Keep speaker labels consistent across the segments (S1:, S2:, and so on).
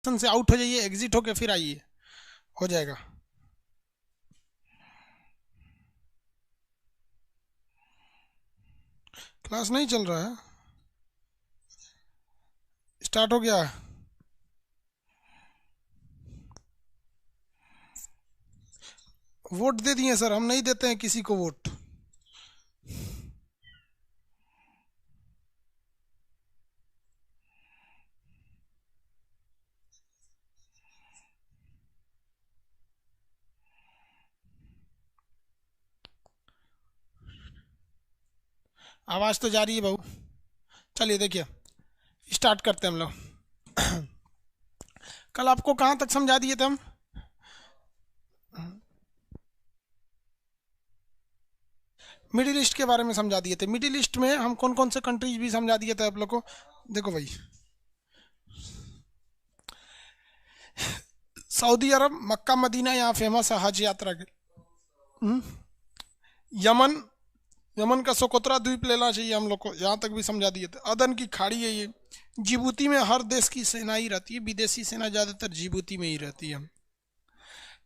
S1: Session से out हो जाइए, एग्जिट होके फिर आइए, हो जाएगा। क्लास नहीं चल रहा है, स्टार्ट हो गया। वोट दे दिए सर, हम नहीं देते हैं किसी को वोट। आवाज तो जा रही है बहू। चलिए देखिए, स्टार्ट करते हैं हम लोग। कल आपको कहाँ तक समझा दिए थे हम? मिडिल ईस्ट के बारे में समझा दिए थे। मिडिल ईस्ट में हम कौन कौन से कंट्रीज भी समझा दिए थे आप लोग को। देखो भाई, सऊदी अरब, मक्का मदीना यहाँ फेमस है हज यात्रा के। यमन, यमन का सोकोत्रा द्वीप लेना चाहिए हम लोग को, यहाँ तक भी समझा दिए थे। अदन की खाड़ी है ये। जिबूती में हर देश की सेना ही रहती है, विदेशी सेना ज़्यादातर जिबूती में ही रहती है।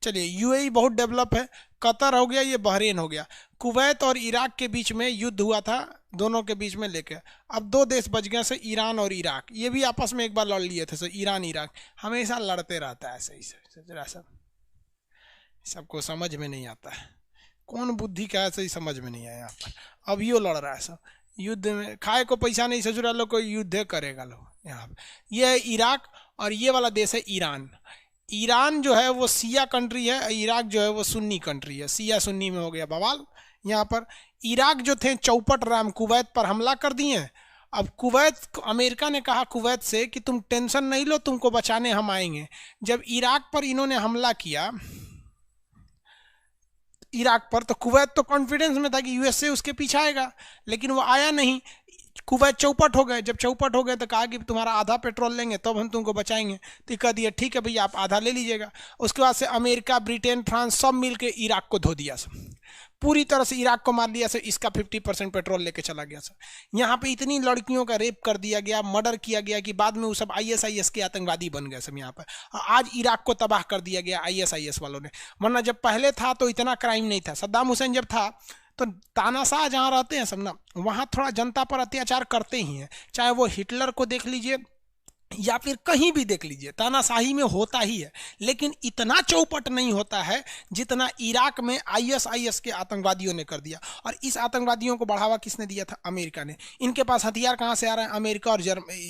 S1: चलिए, यूएई बहुत डेवलप है। कतर हो गया, ये बहरीन हो गया। कुवैत और इराक के बीच में युद्ध हुआ था, दोनों के बीच में लेके अब दो देश बच गए से ईरान और इराक। ये भी आपस में एक बार लड़ लिए थे, सो ईरान इराक हमेशा लड़ते रहता है ऐसे ही। सब सबको समझ में नहीं आता है, कौन बुद्धि का ऐसे ही समझ में नहीं आया यहाँ पर। अब यो लड़ रहा है सब युद्ध में, खाए को पैसा नहीं ससुरा लोग को युद्ध करेगा लोग यहाँ पे। ये है इराक और ये वाला देश है ईरान। ईरान जो है वो शिया कंट्री है, इराक जो है वो सुन्नी कंट्री है। शिया सुन्नी में हो गया बवाल यहाँ पर। इराक जो थे चौपट राम कुवैत पर हमला कर दिए। अब कुवैत, अमेरिका ने कहा कुवैत से कि तुम टेंशन नहीं लो, तुमको बचाने हम आएंगे। जब इराक पर इन्होंने हमला किया, इराक पर, तो कुवैत तो कॉन्फिडेंस में था कि यूएसए उसके पीछे आएगा, लेकिन वो आया नहीं। कुवैत चौपट हो गए। जब चौपट हो गए तो कहा कि तुम्हारा आधा पेट्रोल लेंगे तब हम तुमको बचाएंगे। तो कह दिया ठीक है भैया, आप आधा ले लीजिएगा। उसके बाद से अमेरिका, ब्रिटेन, फ्रांस सब मिलके इराक को धो दिया सब, पूरी तरह से इराक को मार दिया सर। इसका 50% पेट्रोल लेके चला गया सर। यहाँ पे इतनी लड़कियों का रेप कर दिया गया, मर्डर किया गया कि बाद में वो सब आईएसआईएस के आतंकवादी बन गए सब यहाँ पर। आज इराक को तबाह कर दिया गया आईएसआईएस वालों ने। वरना जब पहले था तो इतना क्राइम नहीं था। सद्दाम हुसैन जब था तो तानाशाह जहाँ रहते हैं सब ना, वहाँ थोड़ा जनता पर अत्याचार करते ही हैं। चाहे वो हिटलर को देख लीजिए या फिर कहीं भी देख लीजिए, तानाशाही में होता ही है, लेकिन इतना चौपट नहीं होता है जितना इराक में आईएसआईएस के आतंकवादियों ने कर दिया। और इस आतंकवादियों को बढ़ावा किसने दिया था? अमेरिका ने। इनके पास हथियार कहाँ से आ रहा है? अमेरिका और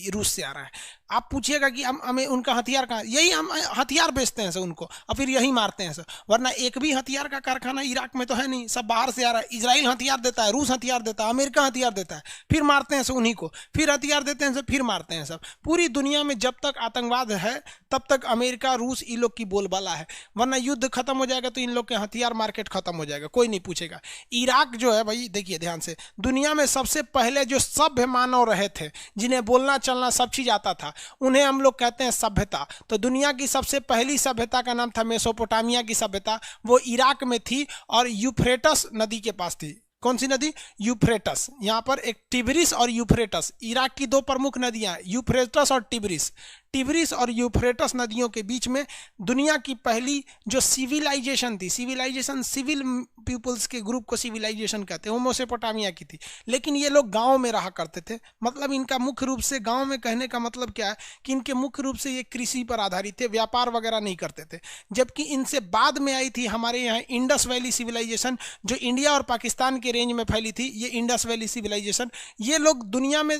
S1: रूस से आ रहा है। आप पूछिएगा कि हमें उनका हथियार कहाँ, यही हम हथियार बेचते हैं सर उनको और फिर यही मारते हैं सर। वरना एक भी हथियार का कारखाना इराक में तो है नहीं, सब बाहर से आ रहा है। इजराइल हथियार देता है, रूस हथियार देता है, अमेरिका हथियार देता है, फिर मारते हैं सर उन्हीं को, फिर हथियार देते हैं सर, फिर मारते हैं सब। पूरी दुनिया में जब तक आतंकवाद है तब तक अमेरिका, रूस, इन लोग की बोलबाला है। वरना युद्ध खत्म हो जाएगा तो इन लोग के हथियार मार्केट खत्म हो जाएगा, कोई नहीं पूछेगा। इराक जो है भाई, देखिए ध्यान से, दुनिया में सबसे पहले जो सभ्य मानव रहे थे, जिन्हें बोलना चलना सब चीज आता था, उन्हें हम लोग कहते हैं सभ्यता। तो दुनिया की सबसे पहली सभ्यता का नाम था मेसोपोटामिया की सभ्यता। वो इराक में थी और यूफ्रेटस नदी के पास थी। कौन सी नदी? यूफ्रेटस। यहाँ पर एक टिब्रिस और यूफ्रेटस, इराक की दो प्रमुख नदियां, यूफ्रेटस और टिब्रिस। टिब्रिस और यूफ्रेटस नदियों के बीच में दुनिया की पहली जो सिविलाइजेशन थी, सिविलाइजेशन सिविल पीपल्स के ग्रुप को सिविलाइजेशन कहते हैं, वो मेसोपोटामिया की थी। लेकिन ये लोग गाँव में रहा करते थे। मतलब इनका मुख्य रूप से, गाँव में कहने का मतलब क्या है कि इनके मुख्य रूप से ये कृषि पर आधारित थे, व्यापार वगैरह नहीं करते थे। जबकि इनसे बाद में आई थी हमारे यहाँ इंडस वैली सिविलाइजेशन, जो इंडिया और पाकिस्तान के रेंज में फैली थी। ये इंडस वैली सिविलाइजेशन, ये लोग दुनिया में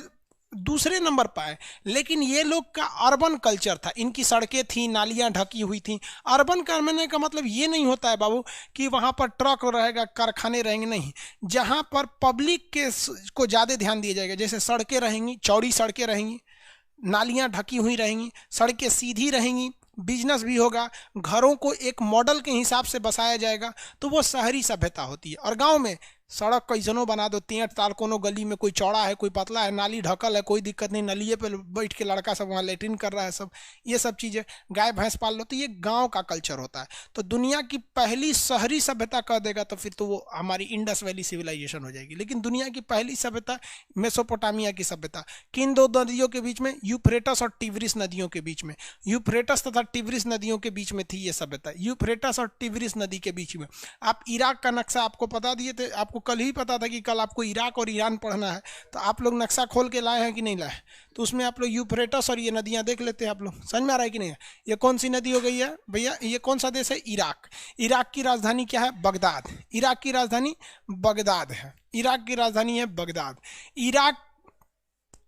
S1: दूसरे नंबर पर आए। लेकिन ये लोग का अर्बन कल्चर था, इनकी सड़कें थी, नालियां ढकी हुई थी। अर्बन करने का मतलब ये नहीं होता है बाबू कि वहाँ पर ट्रक रहेगा, कारखाने रहेंगे, नहीं। जहाँ पर पब्लिक के को ज़्यादा ध्यान दिया जाएगा, जैसे सड़कें रहेंगी, चौड़ी सड़कें रहेंगी, नालियां ढकी हुई रहेंगी, सड़कें सीधी रहेंगी, बिजनेस भी होगा, घरों को एक मॉडल के हिसाब से बसाया जाएगा, तो वो शहरी सभ्यता होती है। और गांव में सड़क कैसनो बना दो, तेंट ताल, कोनो गली में कोई चौड़ा है कोई पतला है, नाली ढकल है, कोई दिक्कत नहीं, नलिए पे बैठ के लड़का सब वहाँ लेट्रिन कर रहा है, सब ये सब चीज़ें, गाय भैंस पाल लो, तो ये गांव का कल्चर होता है। तो दुनिया की पहली शहरी सभ्यता कह देगा तो फिर तो वो हमारी इंडस वैली सिविलाइजेशन हो जाएगी। लेकिन दुनिया की पहली सभ्यता मेसोपोटामिया की सभ्यता, किन दो नदियों के बीच में? यूफ्रेटस और टिग्रिस नदियों के बीच में, यूफ्रेटस तथा टिग्रिस नदियों के बीच में थी ये सभ्यता, यूफ्रेटस और टिग्रिस नदी के बीच में। आप इराक का नक्शा आपको बता दिए थे, आपको कल ही पता था कि कल आपको इराक और ईरान पढ़ना है, तो आप लोग नक्शा खोल के लाए हैं कि नहीं लाए? तो उसमें आप लोग यूफ्रेटस और ये नदियां देख लेते हैं, आप लोग समझ में आ रहा है कि नहीं है? ये कौन सी नदी हो गई है भैया? ये कौन सा देश है? इराक। इराक की राजधानी क्या है? बगदाद। इराक की राजधानी बगदाद है, इराक की राजधानी है बगदाद। इराक,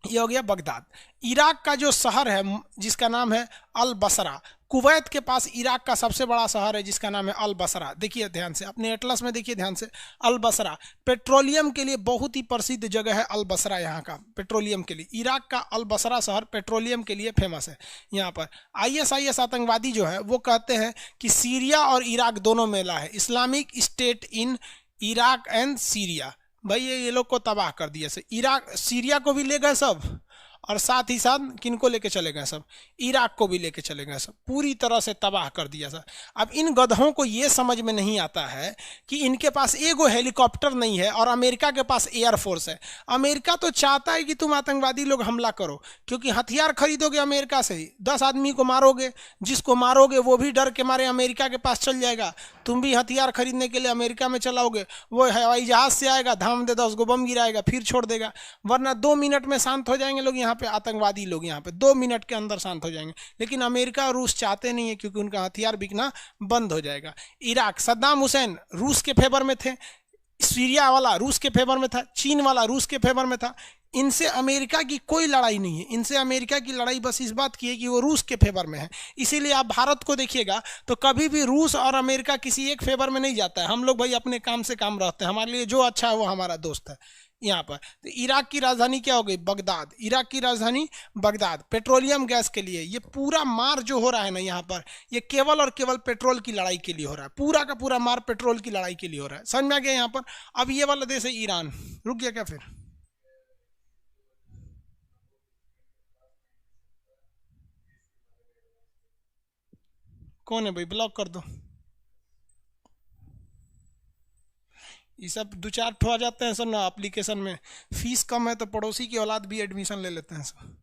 S1: ये हो गया बगदाद। इराक का जो शहर है जिसका नाम है अल बसरा, कुवैत के पास इराक का सबसे बड़ा शहर है जिसका नाम है अल बसरा। देखिए ध्यान से, अपने एटलस में देखिए ध्यान से, अल बसरा पेट्रोलियम के लिए बहुत ही प्रसिद्ध जगह है अल बसरा, यहाँ का पेट्रोलियम के लिए। इराक का अल बसरा शहर पेट्रोलियम के लिए फेमस है। यहाँ पर ISIS आतंकवादी जो है वो कहते हैं कि सीरिया और इराक दोनों मेला है, Islamic state in Iraq and Syria. भाई ये लोग को तबाह कर दिया से, इराक सीरिया को भी ले गए सब, और साथ ही साथ किनको लेके चले गए सब? इराक को भी लेके चले गए सब, पूरी तरह से तबाह कर दिया सर। अब इन गधों को ये समझ में नहीं आता है कि इनके पास एगो हेलीकॉप्टर नहीं है और अमेरिका के पास एयरफोर्स है। अमेरिका तो चाहता है कि तुम आतंकवादी लोग हमला करो, क्योंकि हथियार खरीदोगे अमेरिका से ही, 10 आदमी को मारोगे, जिसको मारोगे वो भी डर के मारे अमेरिका के पास चल जाएगा, तुम भी हथियार खरीदने के लिए अमेरिका में चलाओगे, वो हवाई जहाज से आएगा, धाम दे 10 गो बम गिराएगा, फिर छोड़ देगा। वरना 2 मिनट में शांत हो जाएंगे लोग यहाँ पे, आतंकवादी लोग यहाँ पे 2 मिनट के अंदर शांत हो जाएंगे। लेकिन अमेरिका और रूस चाहते नहीं है, क्योंकि उनका हथियार बिकना बंद हो जाएगा। इराक, सद्दाम हुसैन रूस के फेवर में थे, सीरिया वाला रूस के फेवर में था, चीन वाला रूस के फेवर में था। इनसे अमेरिका की कोई लड़ाई नहीं है, इनसे अमेरिका की लड़ाई बस इस बात की है कि वो रूस के फेवर में है। इसीलिए आप भारत को देखिएगा तो कभी भी रूस और अमेरिका किसी एक फेवर में नहीं जाता है। हम लोग भाई अपने काम से काम रहते हैं, हमारे लिए जो अच्छा है वो हमारा दोस्त है। यहाँ पर तो इराक की राजधानी क्या हो गई? बगदाद। इराक की राजधानी बगदाद, पेट्रोलियम गैस के लिए। ये पूरा मार जो हो रहा है ना यहाँ पर, ये केवल और केवल पेट्रोल की लड़ाई के लिए हो रहा है, पूरा का पूरा मार पेट्रोल की लड़ाई के लिए हो रहा है। समझ में आ गया यहाँ पर? अब ये वाला देश है ईरान। रुक गया क्या फिर? कौन है भाई? ब्लॉक कर दो। ये सब 2-4 ठो आ जाते हैं सर ना एप्लीकेशन में, फीस कम है तो पड़ोसी की औलाद भी एडमिशन ले लेते हैं सब।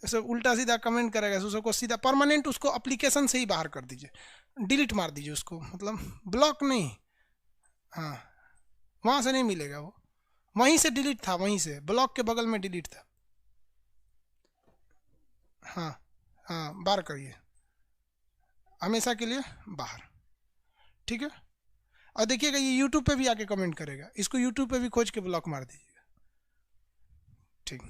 S1: सब उल्टा सीधा कमेंट करेगा, उसको सीधा परमानेंट उसको एप्लीकेशन से ही बाहर कर दीजिए, डिलीट मार दीजिए उसको, मतलब ब्लॉक नहीं, हाँ वहाँ से नहीं मिलेगा वो, वहीं से डिलीट था, वहीं से ब्लॉक के बगल में डिलीट था। हाँ हाँ, बाहर करिए, हमेशा के लिए बाहर, ठीक है। और देखिएगा ये यूट्यूब पे भी आके कमेंट करेगा, इसको यूट्यूब पे भी खोज के ब्लॉक मार दीजिएगा, ठीक।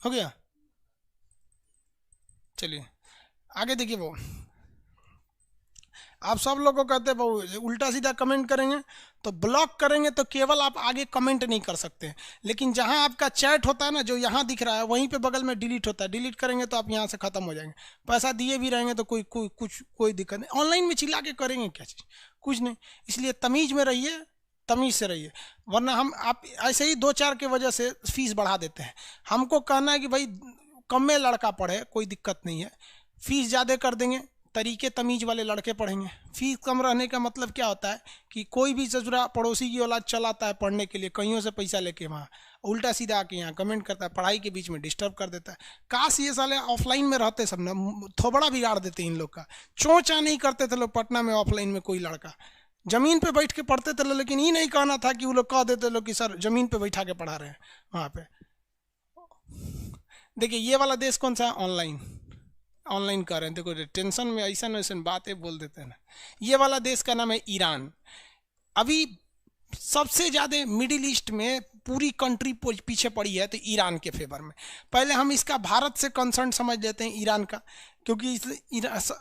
S1: हो गया, चलिए आगे देखिए। वो आप सब लोग को कहते हैं वो उल्टा सीधा कमेंट करेंगे तो ब्लॉक करेंगे तो केवल आप आगे कमेंट नहीं कर सकते हैं, लेकिन जहां आपका चैट होता है ना, जो यहां दिख रहा है वहीं पे बगल में डिलीट होता है, डिलीट करेंगे तो आप यहां से खत्म हो जाएंगे। पैसा दिए भी रहेंगे तो कोई दिक्कत नहीं। ऑनलाइन में चिल्ला के करेंगे क्या चीज़? कुछ नहीं। इसलिए तमीज में रहिए, तमीज से रहिए, वरना हम आप ऐसे ही 2-4 की वजह से फीस बढ़ा देते हैं। हमको कहना है कि भाई कम में लड़का पढ़े, कोई दिक्कत नहीं है, फीस ज़्यादा कर देंगे, तरीके तमीज वाले लड़के पढ़ेंगे। फीस कम रहने का मतलब क्या होता है कि कोई भी ससुरा पड़ोसी की औलाद चलाता है पढ़ने के लिए, कहीं से पैसा लेके वहाँ उल्टा सीधा आके यहाँ कमेंट करता है, पढ़ाई के बीच में डिस्टर्ब कर देता है। काश ये साले ऑफलाइन में रहते सब ना, थोबड़ा बिगाड़ देते इन लोग का। चोंचा नहीं करते थे लोग पटना में ऑफलाइन में, कोई लड़का जमीन पे बैठ के पढ़ते थे, लेकिन ये नहीं कहना था कि वो लोग कह देते लोग कि सर जमीन पे बैठा के पढ़ा रहे हैं वहाँ पे। देखिए ये वाला देश कौन सा है? ऑनलाइन, ऑनलाइन कर रहे हैं। देखो टेंशन में ऐसा वैसा बातें बोल देते हैं ना। ये वाला देश का नाम है ईरान। अभी सबसे ज़्यादा मिडिल ईस्ट में पूरी कंट्री पीछे पड़ी है तो ईरान के फेवर में। पहले हम इसका भारत से कंसर्न समझ लेते हैं ईरान का, क्योंकि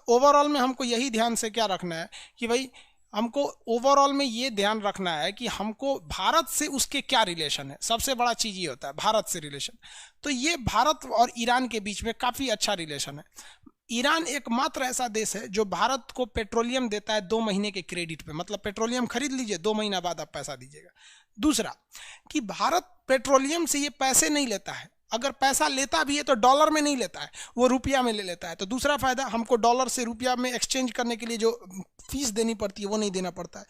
S1: ओवरऑल में हमको यही ध्यान से क्या रखना है कि भाई हमको ओवरऑल में ये ध्यान रखना है कि हमको भारत से उसके क्या रिलेशन है। सबसे बड़ा चीज़ ये होता है भारत से रिलेशन। तो ये भारत और ईरान के बीच में काफ़ी अच्छा रिलेशन है। ईरान एकमात्र ऐसा देश है जो भारत को पेट्रोलियम देता है 2 महीने के क्रेडिट पे, मतलब पेट्रोलियम खरीद लीजिए, 2 महीना बाद आप पैसा दीजिएगा। दूसरा कि भारत पेट्रोलियम से ये पैसे नहीं लेता है, अगर पैसा लेता भी है तो डॉलर में नहीं लेता है, वो रुपया में ले लेता है। तो दूसरा फायदा, हमको डॉलर से रुपया में एक्सचेंज करने के लिए जो फीस देनी पड़ती है वो नहीं देना पड़ता है।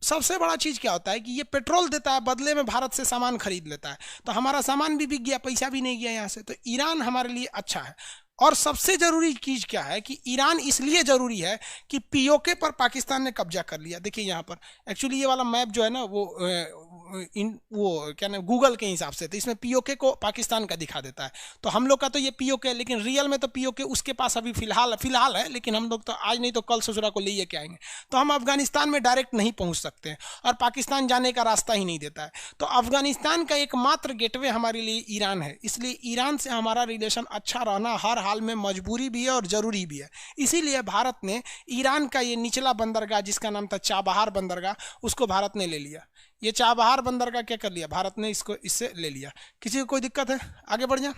S1: सबसे बड़ा चीज क्या होता है कि ये पेट्रोल देता है, बदले में भारत से सामान खरीद लेता है, तो हमारा सामान भी बिक गया, पैसा भी नहीं गया यहाँ से। तो ईरान हमारे लिए अच्छा है। और सबसे जरूरी चीज क्या है कि ईरान इसलिए जरूरी है कि पीओके पर पाकिस्तान ने कब्जा कर लिया। देखिए यहाँ पर एक्चुअली ये वाला मैप जो है ना वो क्या नाम गूगल के हिसाब से, तो इसमें पीओके को पाकिस्तान का दिखा देता है। तो हम लोग का तो ये पीओके है, लेकिन रियल में तो पीओके उसके पास अभी फिलहाल है, लेकिन हम लोग तो आज नहीं तो कल ससुरा को ले के आएंगे। तो हम अफगानिस्तान में डायरेक्ट नहीं पहुंच सकते हैं और पाकिस्तान जाने का रास्ता ही नहीं देता है। तो अफगानिस्तान का एकमात्र गेटवे हमारे लिए ईरान है, इसलिए ईरान से हमारा रिलेशन अच्छा रहना हर हाल में मजबूरी भी है और ज़रूरी भी है। इसीलिए भारत ने ईरान का ये निचला बंदरगाह जिसका नाम था चाबहार बंदरगाह, उसको भारत ने ले लिया। ये चाबहार बंदरगाह क्या कर लिया भारत ने, इसको इससे ले लिया। किसी को कोई दिक्कत है? आगे बढ़ जा।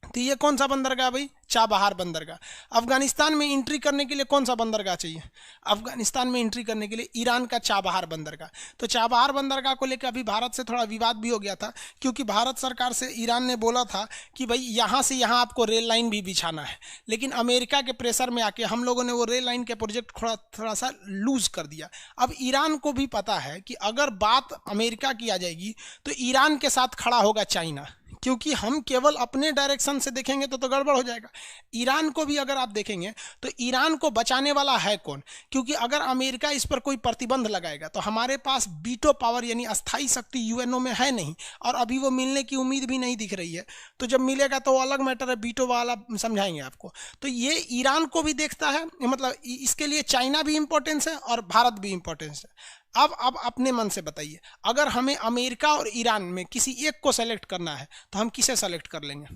S1: तो ये कौन सा बंदरगाह भाई? चाबहार बंदरगाह। अफगानिस्तान में एंट्री करने के लिए कौन सा बंदरगाह चाहिए? अफगानिस्तान में एंट्री करने के लिए ईरान का चाबहार बंदरगाह। तो चाबहार बंदरगाह को लेकर अभी भारत से थोड़ा विवाद भी हो गया था, क्योंकि भारत सरकार से ईरान ने बोला था कि भाई यहाँ से यहाँ आपको रेल लाइन भी बिछाना है, लेकिन अमेरिका के प्रेशर में आके हम लोगों ने वो रेल लाइन के प्रोजेक्ट थोड़ा सा लूज कर दिया। अब ईरान को भी पता है कि अगर बात अमेरिका की आ जाएगी तो ईरान के साथ खड़ा होगा चाइना, क्योंकि हम केवल अपने डायरेक्शन से देखेंगे तो गड़बड़ हो जाएगा। ईरान को भी अगर आप देखेंगे तो ईरान को बचाने वाला है कौन? क्योंकि अगर अमेरिका इस पर कोई प्रतिबंध लगाएगा तो हमारे पास वीटो पावर यानी अस्थाई शक्ति यूएनओ में है नहीं, और अभी वो मिलने की उम्मीद भी नहीं दिख रही है। तो जब मिलेगा तो अलग मैटर है, वीटो वाला समझाएंगे आपको। तो ये ईरान को भी देखता है, मतलब इसके लिए चाइना भी इंपॉर्टेंस है और भारत भी इंपॉर्टेंस है। अब अपने मन से बताइए, अगर हमें अमेरिका और ईरान में किसी एक को सेलेक्ट करना है तो हम किसे सेलेक्ट कर लेंगे?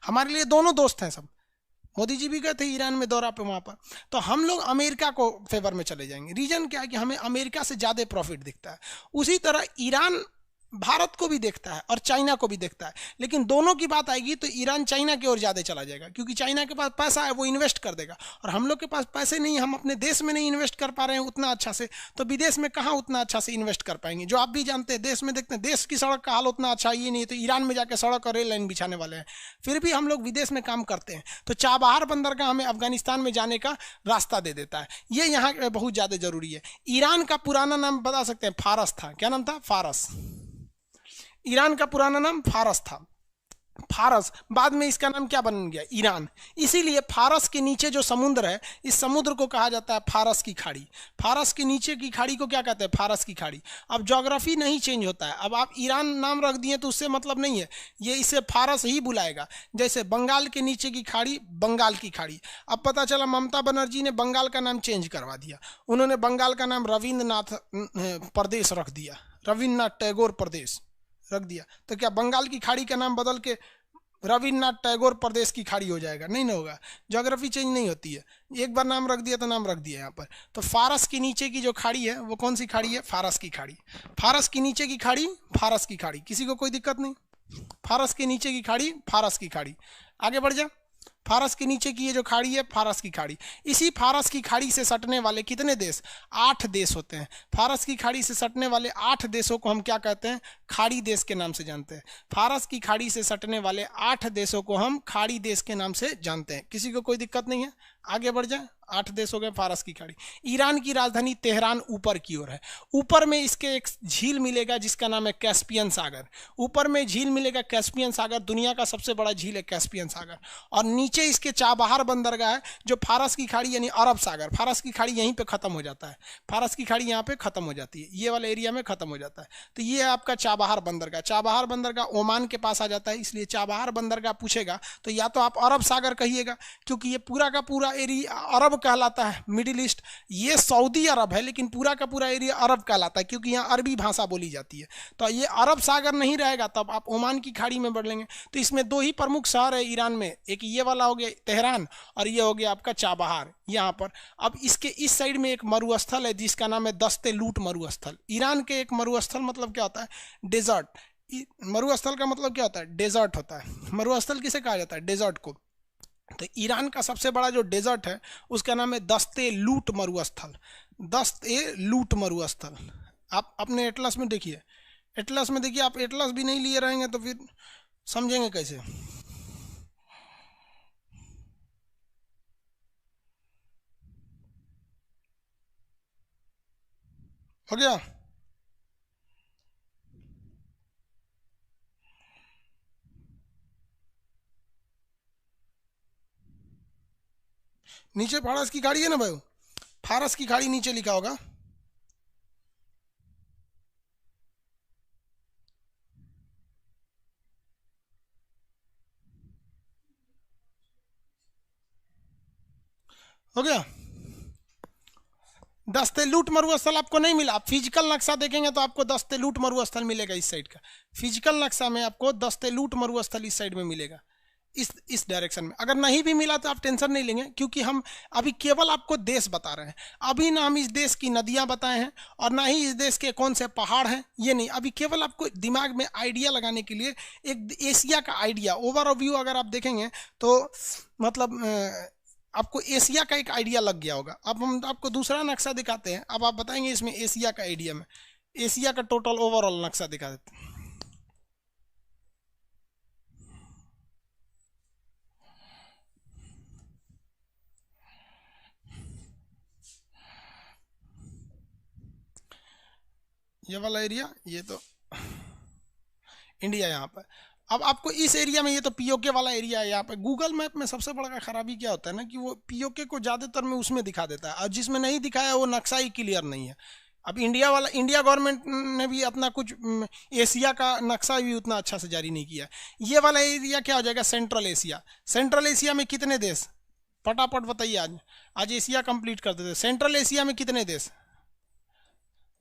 S1: हमारे लिए दोनों दोस्त हैं सब। मोदी जी भी गए थे ईरान में दौरा पे वहां पर, तो हम लोग अमेरिका को फेवर में चले जाएंगे। रीजन क्या है कि हमें अमेरिका से ज्यादा प्रॉफिट दिखता है। उसी तरह ईरान भारत को भी देखता है और चाइना को भी देखता है, लेकिन दोनों की बात आएगी तो ईरान चाइना की ओर ज्यादा चला जाएगा, क्योंकि चाइना के पास पैसा है, वो इन्वेस्ट कर देगा, और हम लोग के पास पैसे नहीं, हम अपने देश में नहीं इन्वेस्ट कर पा रहे हैं उतना अच्छा से, तो विदेश में कहाँ उतना अच्छा से इन्वेस्ट कर पाएंगे। जो आप भी जानते हैं, देश में देखते हैं देश की सड़क का हाल उतना अच्छा ही नहीं है, तो ईरान में जाकर सड़क और रेल लाइन बिछाने वाले हैं। फिर भी हम लोग विदेश में काम करते हैं, तो चाबहार बंदरगाह हमें अफगानिस्तान में जाने का रास्ता दे देता है। ये यहाँ बहुत ज्यादा जरूरी है। ईरान का पुराना नाम बता सकते हैं? फारस था। क्या नाम था? फारस। ईरान का पुराना नाम फारस था। फारस बाद में इसका नाम क्या बन गया? ईरान। इसीलिए फारस के नीचे जो समुद्र है, इस समुद्र को कहा जाता है फारस की खाड़ी। फारस के नीचे की खाड़ी को क्या कहते हैं? फारस की खाड़ी। अब ज्योग्राफी नहीं चेंज होता है। अब आप ईरान नाम रख दिए तो उससे मतलब नहीं है, ये इसे फारस ही बुलाएगा। जैसे बंगाल के नीचे की खाड़ी बंगाल की खाड़ी। अब पता चला ममता बनर्जी ने बंगाल का नाम चेंज करवा दिया, उन्होंने बंगाल का नाम रविंद्रनाथ प्रदेश रख दिया, रविन्द्रनाथ टैगोर प्रदेश रख दिया। तो क्या बंगाल की खाड़ी का नाम बदल के रविन्द्रनाथ टैगोर प्रदेश की खाड़ी हो जाएगा? नहीं ना होगा। ज्योग्राफी चेंज नहीं होती है, एक बार नाम रख दिया तो नाम रख दिया यहाँ पर। तो फारस के नीचे की जो खाड़ी है वो कौन सी खाड़ी है? फारस की खाड़ी। फारस की नीचे की खाड़ी फारस की खाड़ी। किसी को कोई दिक्कत नहीं? फारस के नीचे की खाड़ी फारस की खाड़ी। आगे बढ़ जा। फारस के नीचे की ये जो खाड़ी है फारस की खाड़ी। इसी फारस की खाड़ी से सटने वाले कितने देश? 8 देश होते हैं। फारस की खाड़ी से सटने वाले 8 देशों को हम क्या कहते हैं? खाड़ी देश के नाम से जानते हैं। फारस की खाड़ी से सटने वाले 8 देशों को हम खाड़ी देश के नाम से जानते हैं। किसी को कोई दिक्कत नहीं है? आगे बढ़ जाए। 8 देश हो गए फारस की खाड़ी। ईरान की राजधानी तेहरान ऊपर की ओर है। ऊपर में इसके एक झील मिलेगा जिसका नाम है कैस्पियन सागर। ऊपर में झील मिलेगा कैस्पियन सागर, दुनिया का सबसे बड़ा झील है कैस्पियन सागर। और नीचे इसके चाबहार बंदरगाह है जो फारस की खाड़ी यानी अरब सागर। फारस की खाड़ी यहीं पे खत्म हो जाता है, फारस की खाड़ी यहाँ पे खत्म हो जाती है, ये वाला एरिया में खत्म हो जाता है। तो ये है आपका चाबहार बंदरगाह। चाबहार बंदरगाह ओमान के पास आ जाता है, इसलिए चाबहार बंदरगाह पूछेगा तो या तो आप अरब सागर कहिएगा, क्योंकि ये पूरा का पूरा एरिया अरब कहलाता है, मिडिल ईस्ट। ये सऊदी अरब है लेकिन पूरा का पूरा एरिया अरब कहलाता है, क्योंकि यहाँ अरबी भाषा बोली जाती है। तो ये अरब सागर नहीं रहेगा, तब आप ओमान की खाड़ी में बढ़ लेंगे। तो इसमें 2 ही प्रमुख शहर है ईरान में, एक ये वाला हो गया तेहरान और ये हो गया आपका चाबहार यहाँ पर। अब इसके इस साइड में एक मरुस्थल है जिसका नाम है दस्ते लूट मरुस्थल। ईरान के एक मरुस्थल मतलब क्या होता है? डेजर्ट। मरुस्थल का मतलब क्या होता है? डेजर्ट होता है। मरुस्थल किसे कहा जाता है? डेजर्ट को। तो ईरान का सबसे बड़ा जो डेजर्ट है उसका नाम है दस्ते लूट मरुस्थल। दस्ते लूट मरुस्थल। आप अपने एटलस में देखिए, एटलस में देखिए। आप एटलस भी नहीं लिए रहेंगे तो फिर समझेंगे कैसे। हो गया। नीचे फारस की खाड़ी है ना भाई, फारस की खाड़ी नीचे लिखा होगा। हो गया। दस्ते लूट मरुस्थल आपको नहीं मिला। आप फिजिकल नक्शा देखेंगे तो आपको दस्ते लूट मरुस्थल मिलेगा इस साइड का। फिजिकल नक्शा में आपको दस्ते लूट मरुस्थल इस साइड में मिलेगा, इस डायरेक्शन में। अगर नहीं भी मिला तो आप टेंशन नहीं लेंगे, क्योंकि हम अभी केवल आपको देश बता रहे हैं। अभी ना हम इस देश की नदियां बताए हैं और ना ही इस देश के कौन से पहाड़ हैं, ये नहीं। अभी केवल आपको दिमाग में आइडिया लगाने के लिए एक एशिया का आइडिया, ओवरव्यू अगर आप देखेंगे तो मतलब आपको एशिया का एक आइडिया लग गया होगा। अब हम आपको दूसरा नक्शा दिखाते हैं। अब आप बताएंगे इसमें एशिया का आइडिया में, एशिया का टोटल ओवरऑल नक्शा दिखा देते हैं। ये वाला एरिया, ये तो इंडिया यहाँ पर। अब आपको इस एरिया में, ये तो पीओके वाला एरिया है यहाँ पे। गूगल मैप में सबसे बड़ा खराबी क्या होता है ना कि वो पीओके को ज़्यादातर में उसमें दिखा देता है, और जिसमें नहीं दिखाया वो नक्शा ही क्लियर नहीं है। अब इंडिया वाला, इंडिया गवर्नमेंट ने भी अपना कुछ एशिया का नक्शा भी उतना अच्छा से जारी नहीं किया। ये वाला एरिया क्या हो जाएगा, सेंट्रल एशिया। सेंट्रल एशिया में कितने देश, फटाफट बताइए। आज आज एशिया कंप्लीट कर देते। सेंट्रल एशिया में कितने देश,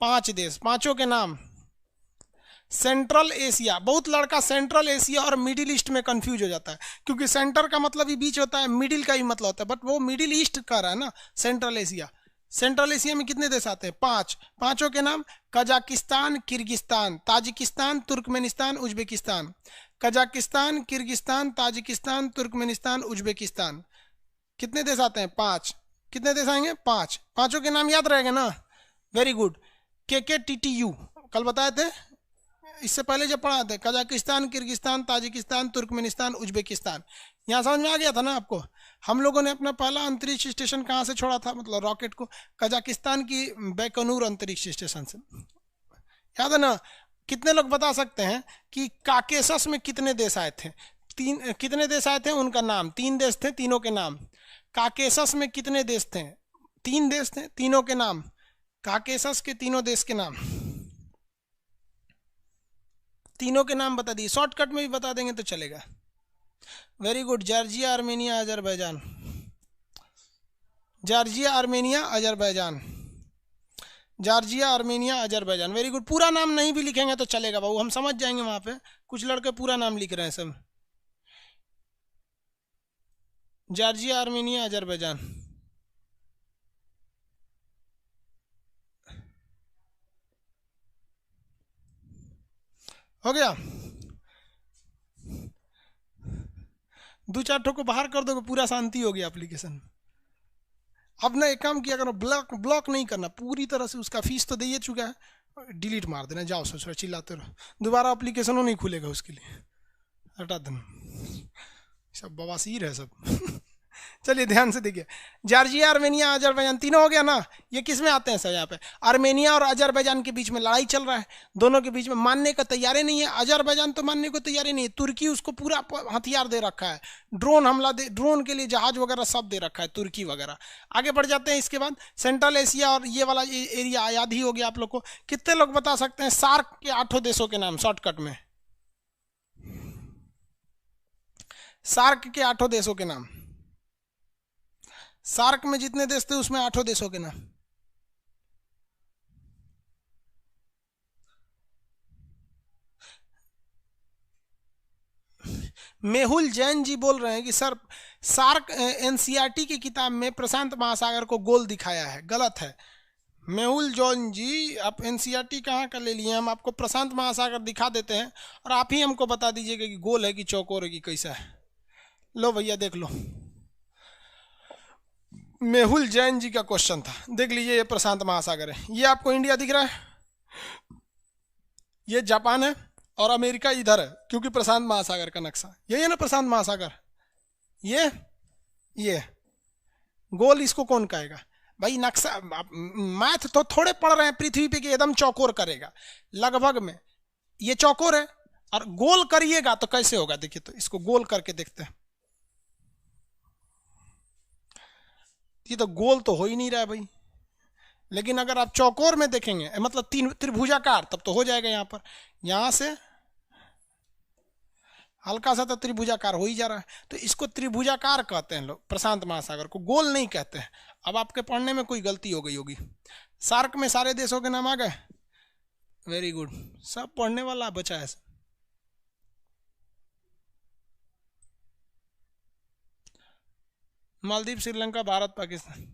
S1: 5 देश। पांचों के नाम। सेंट्रल एशिया, बहुत लड़का सेंट्रल एशिया और मिडिल ईस्ट में कंफ्यूज हो जाता है, क्योंकि सेंटर का मतलब ही बीच होता है, मिडिल का भी मतलब होता है, बट वो मिडिल ईस्ट का रहा है ना सेंट्रल एशिया। सेंट्रल एशिया में कितने देश आते हैं, 5। पांचों के नाम, Kazakhstan, Kyrgyzstan, Tajikistan, Turkmenistan, Uzbekistan. Kazakhstan, Kyrgyzstan, Tajikistan, Turkmenistan, Uzbekistan. कितने देश आते हैं, 5। कितने देश आएंगे, 5। पांचों के नाम याद रहेगा ना, वेरी गुड। KKTTU कल बताए थे, इससे पहले जब पढ़ा थे, Kazakhstan, Kyrgyzstan, Tajikistan, Turkmenistan, Uzbekistan. यहाँ समझ में आ गया था ना आपको। हम लोगों ने अपना पहला अंतरिक्ष स्टेशन कहाँ से छोड़ा था, मतलब रॉकेट को, कजाकिस्तान की बैकनूर अंतरिक्ष स्टेशन से। याद है ना। कितने लोग बता सकते हैं कि काकेशस में कितने देश आए थे, 3 कितने देश आए थे, उनका नाम। 3 देश थे, तीनों के नाम। काकेशस में कितने देश थे, 3 देश थे, तीनों के नाम। काकेशस के तीनों देश के नाम, तीनों के नाम बता दिए। शॉर्टकट में भी बता देंगे तो चलेगा। Very good. Georgia, Armenia, Azerbaijan. Georgia, Armenia, Azerbaijan. Georgia, Armenia, Azerbaijan. Very good. पूरा नाम नहीं भी लिखेंगे तो चलेगा बाबू, हम समझ जाएंगे। वहां पे कुछ लड़के पूरा नाम लिख रहे हैं सब। Georgia, Armenia, Azerbaijan. हो गया। 2-4 ठो को बाहर कर दोगे, पूरा शांति हो गया एप्लीकेशन। अब ना एक काम किया करो, ब्लॉक ब्लॉक नहीं करना पूरी तरह से। उसका फीस तो दे ही चुका है, डिलीट मार देना। जाओ सोच चिल्लाते रहो, दोबारा एप्लीकेशन नहीं खुलेगा उसके लिए, हटा देना। सब बवासीर है सब। चलिए ध्यान से देखिए, जॉर्जिया, आर्मेनिया, अजरबैजान, तीनों हो गया ना। ये किस में आते हैं सर, यहाँ पे आर्मेनिया और अजरबैजान के बीच में लड़ाई चल रहा है। दोनों के बीच में मानने का तैयारी नहीं है। अजरबैजान तो मानने को तैयारी नहीं है, तुर्की उसको पूरा हथियार दे रखा है, ड्रोन हमला दे, ड्रोन के लिए जहाज वगैरह सब दे रखा है तुर्की वगैरह। आगे बढ़ जाते हैं। इसके बाद सेंट्रल एशिया और ये वाला एरिया आयाद ही हो गया आप लोग को। कितने लोग बता सकते हैं सार्क के 8 देशों के नाम शॉर्टकट में, सार्क के 8 देशों के नाम। सार्क में जितने देश थे उसमें 8 देशों के नाम। मेहुल जैन जी बोल रहे हैं कि सर सार्क एनसीईआरटी की किताब में प्रशांत महासागर को गोल दिखाया है, गलत है। मेहुल जैन जी, आप एनसीईआरटी कहाँ का ले लिए, हम आपको प्रशांत महासागर दिखा देते हैं और आप ही हमको बता दीजिएगा कि गोल है कि चौकोर है कि कैसा है। लो भैया देख लो। मेहुल जैन जी का क्वेश्चन था, देख लीजिए। ये प्रशांत महासागर है, ये आपको इंडिया दिख रहा है, ये जापान है और अमेरिका इधर है, क्योंकि प्रशांत महासागर का नक्शा यही है ना, प्रशांत महासागर। ये गोल इसको कौन कहेगा भाई? नक्शा मैथ तो थोड़े पढ़ रहे हैं पृथ्वी पे कि एकदम चौकोर करेगा, लगभग में ये चौकोर है, और गोल करिएगा तो कैसे होगा? देखिए तो इसको गोल करके देखते हैं, ये तो गोल तो हो ही नहीं रहा है भाई। लेकिन अगर आप चौकोर में देखेंगे, मतलब तीन त्रिभुजाकार, तब तो हो जाएगा। यहाँ पर यहां से हल्का सा तो त्रिभुजाकार हो ही जा रहा है, तो इसको त्रिभुजाकार कहते हैं लोग, प्रशांत महासागर को गोल नहीं कहते हैं। अब आपके पढ़ने में कोई गलती हो गई होगी। सार्क में सारे देशों के नाम आ गए, वेरी गुड, सब पढ़ने वाला बचा है। मालदीव, श्रीलंका, भारत, पाकिस्तान,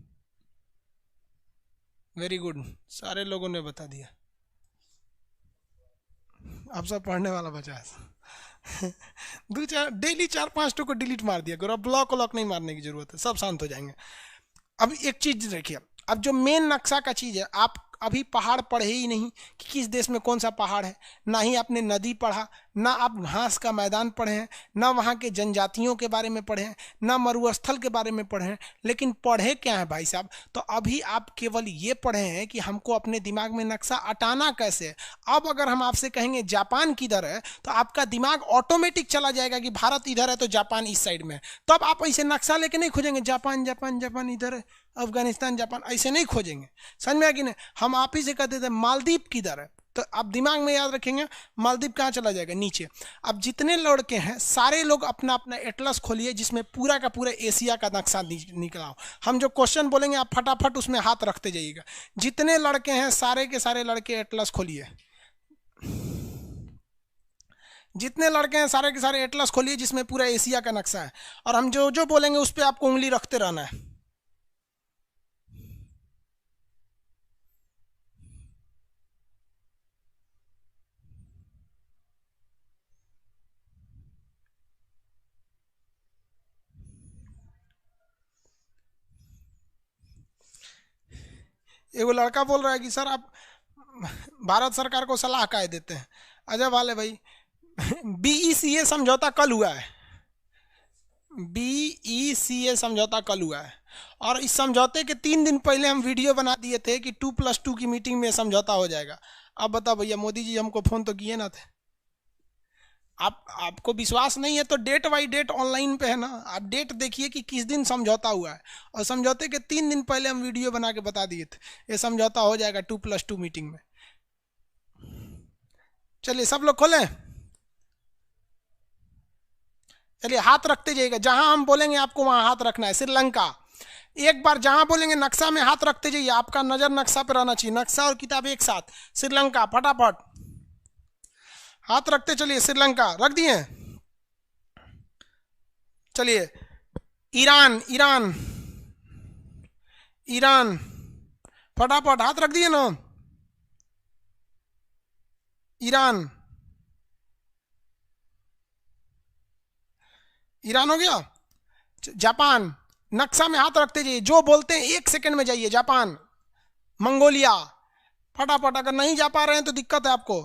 S1: वेरी गुड, सारे लोगों ने बता दिया। अब सब पढ़ने वाला बचा है। दो चार डेली 4-5 को डिलीट मार दिया करो, अब ब्लॉक व्लॉक नहीं मारने की जरूरत है, सब शांत हो जाएंगे। अब एक चीज देखिए, अब जो मेन नक्शा का चीज है, आप अभी पहाड़ पढ़े ही नहीं कि किस देश में कौन सा पहाड़ है, ना ही आपने नदी पढ़ा, ना आप घास का मैदान पढ़े हैं, ना वहाँ के जनजातियों के बारे में पढ़े हैं, ना मरुस्थल के बारे में पढ़े हैं। लेकिन पढ़े क्या है भाई साहब? तो अभी आप केवल ये पढ़े हैं कि हमको अपने दिमाग में नक्शा अटाना कैसे है। अब अगर हम आपसे कहेंगे जापान किधर है, तो आपका दिमाग ऑटोमेटिक चला जाएगा कि भारत इधर है तो जापान इस साइड में है। तब आप ऐसे नक्शा लेके नहीं खोजेंगे जापान जापान जापान इधर है, अफगानिस्तान जापान, ऐसे नहीं खोजेंगे। समझ में आ कि नहीं? हम आप ही से कहते थे मालदीव किधर है, तो आप दिमाग में याद रखेंगे मालदीव कहाँ चला जाएगा, नीचे। अब जितने लड़के हैं सारे लोग अपना अपना एटलस खोलिए, जिसमें पूरा का पूरा एशिया का नक्शा निकला हो। हम जो क्वेश्चन बोलेंगे आप फटाफट उसमें हाथ रखते जाइएगा। जितने लड़के हैं सारे के सारे लड़के एटलस खोलिए, जितने लड़के हैं सारे के सारे एटलस खोलिए जिसमें पूरा एशिया का नक्शा है, और हम जो जो बोलेंगे उस पर आपको उंगली रखते रहना है। एगो लड़का बोल रहा है कि सर आप भारत सरकार को सलाह काय देते हैं। अजय वाले भाई, बीईसीए समझौता कल हुआ है, बीईसीए समझौता कल हुआ है, और इस समझौते के 3 दिन पहले हम वीडियो बना दिए थे कि 2+2 की मीटिंग में समझौता हो जाएगा। अब बताओ भैया, मोदी जी हमको फोन तो किए ना थे। आपको विश्वास नहीं है तो डेट बाई डेट ऑनलाइन पे है ना, आप डेट देखिए कि किस दिन समझौता हुआ है, और समझौते के 3 दिन पहले हम वीडियो बना के बता दिए थे ये समझौता हो जाएगा 2+2 मीटिंग में। चलिए सब लोग खोलें, चलिए हाथ रखते जाइएगा, जहां हम बोलेंगे आपको वहां हाथ रखना है। श्रीलंका, एक बार जहां बोलेंगे नक्शा में हाथ रखते जाइए, आपका नजर नक्शा पे रहना चाहिए, नक्शा और किताब एक साथ। श्रीलंका, फटाफट हाथ रखते चलिए। श्रीलंका रख दिए, चलिए। ईरान, ईरान, ईरान, फटाफट हाथ रख दिए ना। ईरान, ईरान हो गया। जापान, नक्शा में हाथ रखते जाइए, जो बोलते हैं 1 सेकंड में जाइए। जापान, मंगोलिया, फटाफट, अगर नहीं जा पा रहे हैं तो दिक्कत है आपको।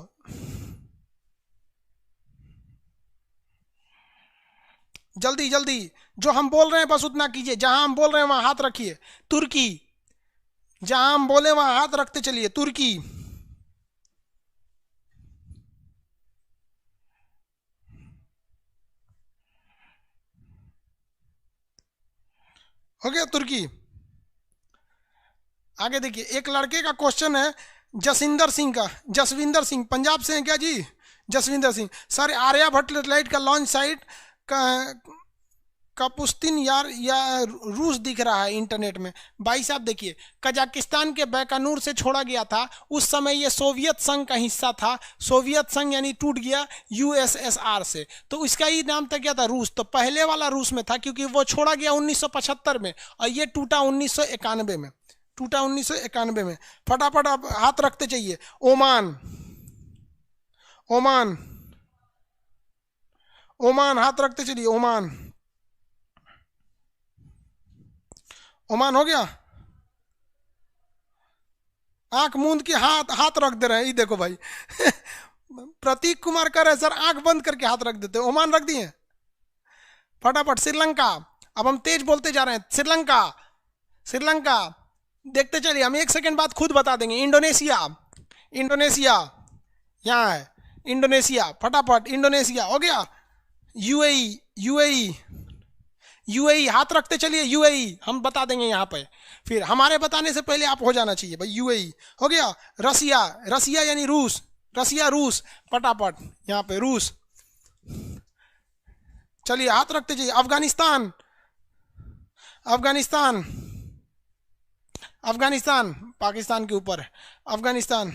S1: जल्दी जल्दी, जो हम बोल रहे हैं बस उतना कीजिए, जहां हम बोल रहे हैं वहां हाथ रखिए। तुर्की, जहां हम बोले वहां हाथ रखते चलिए। तुर्की, हो गया तुर्की। आगे देखिए, एक लड़के का क्वेश्चन है जसविंदर सिंह का, जसविंदर सिंह पंजाब से हैं क्या जी? जसविंदर सिंह सर, आर्यभट्ट सैटेलाइट का लॉन्च साइट का कपुस्तिन यार या रूस दिख रहा है इंटरनेट में। भाई साहब देखिए, कजाकिस्तान के बैकानूर से छोड़ा गया था, उस समय ये सोवियत संघ का हिस्सा था। सोवियत संघ यानी टूट गया यूएसएसआर से, तो इसका ही नाम था क्या था? रूस। तो पहले वाला रूस में था, क्योंकि वो छोड़ा गया 1975 में और ये टूटा 1991 में, टूटा 1991 में। फटाफट आप हाथ रखते चाहिए। ओमान, ओमान, ओमान, हाथ रखते चलिए। ओमान, ओमान हो गया। आंख मूंद के हाथ हाथ रख दे रहे हैं, ये देखो भाई प्रतीक कुमार कर रहे सर, आंख बंद करके हाथ रख देते, ओमान रख दिए। फटाफट श्रीलंका, अब हम तेज बोलते जा रहे हैं, श्रीलंका, श्रीलंका, देखते चलिए, हम 1 सेकंड बाद खुद बता देंगे। इंडोनेशिया, इंडोनेशिया यहाँ है, इंडोनेशिया, फटाफट इंडोनेशिया हो गया। यूएई, यूएई, यूएई, हाथ रखते चलिए, यूएई हम बता देंगे यहाँ पे, फिर हमारे बताने से पहले आप हो जाना चाहिए भाई। यूएई हो गया। रसिया, रसिया यानी रूस, रसिया रूस, फटाफट यहाँ पे रूस, चलिए हाथ रखते जाइए। अफगानिस्तान, अफगानिस्तान, अफगानिस्तान पाकिस्तान के ऊपर है, अफगानिस्तान।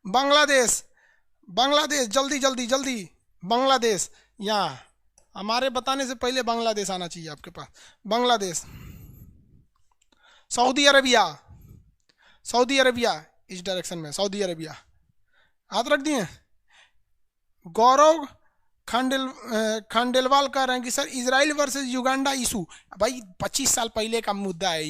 S1: बांग्लादेश, बांग्लादेश, जल्दी जल्दी जल्दी, बांग्लादेश, यहाँ हमारे बताने से पहले बांग्लादेश आना चाहिए आपके पास, Bangladesh. Saudi Arabia, Saudi Arabia, इस डायरेक्शन में सऊदी अरबिया, हाथ रख दिए। गौरव खांडेलवाल कह रहे हैं कि sir Israel versus Uganda issue, भाई 25 साल पहले का मुद्दा है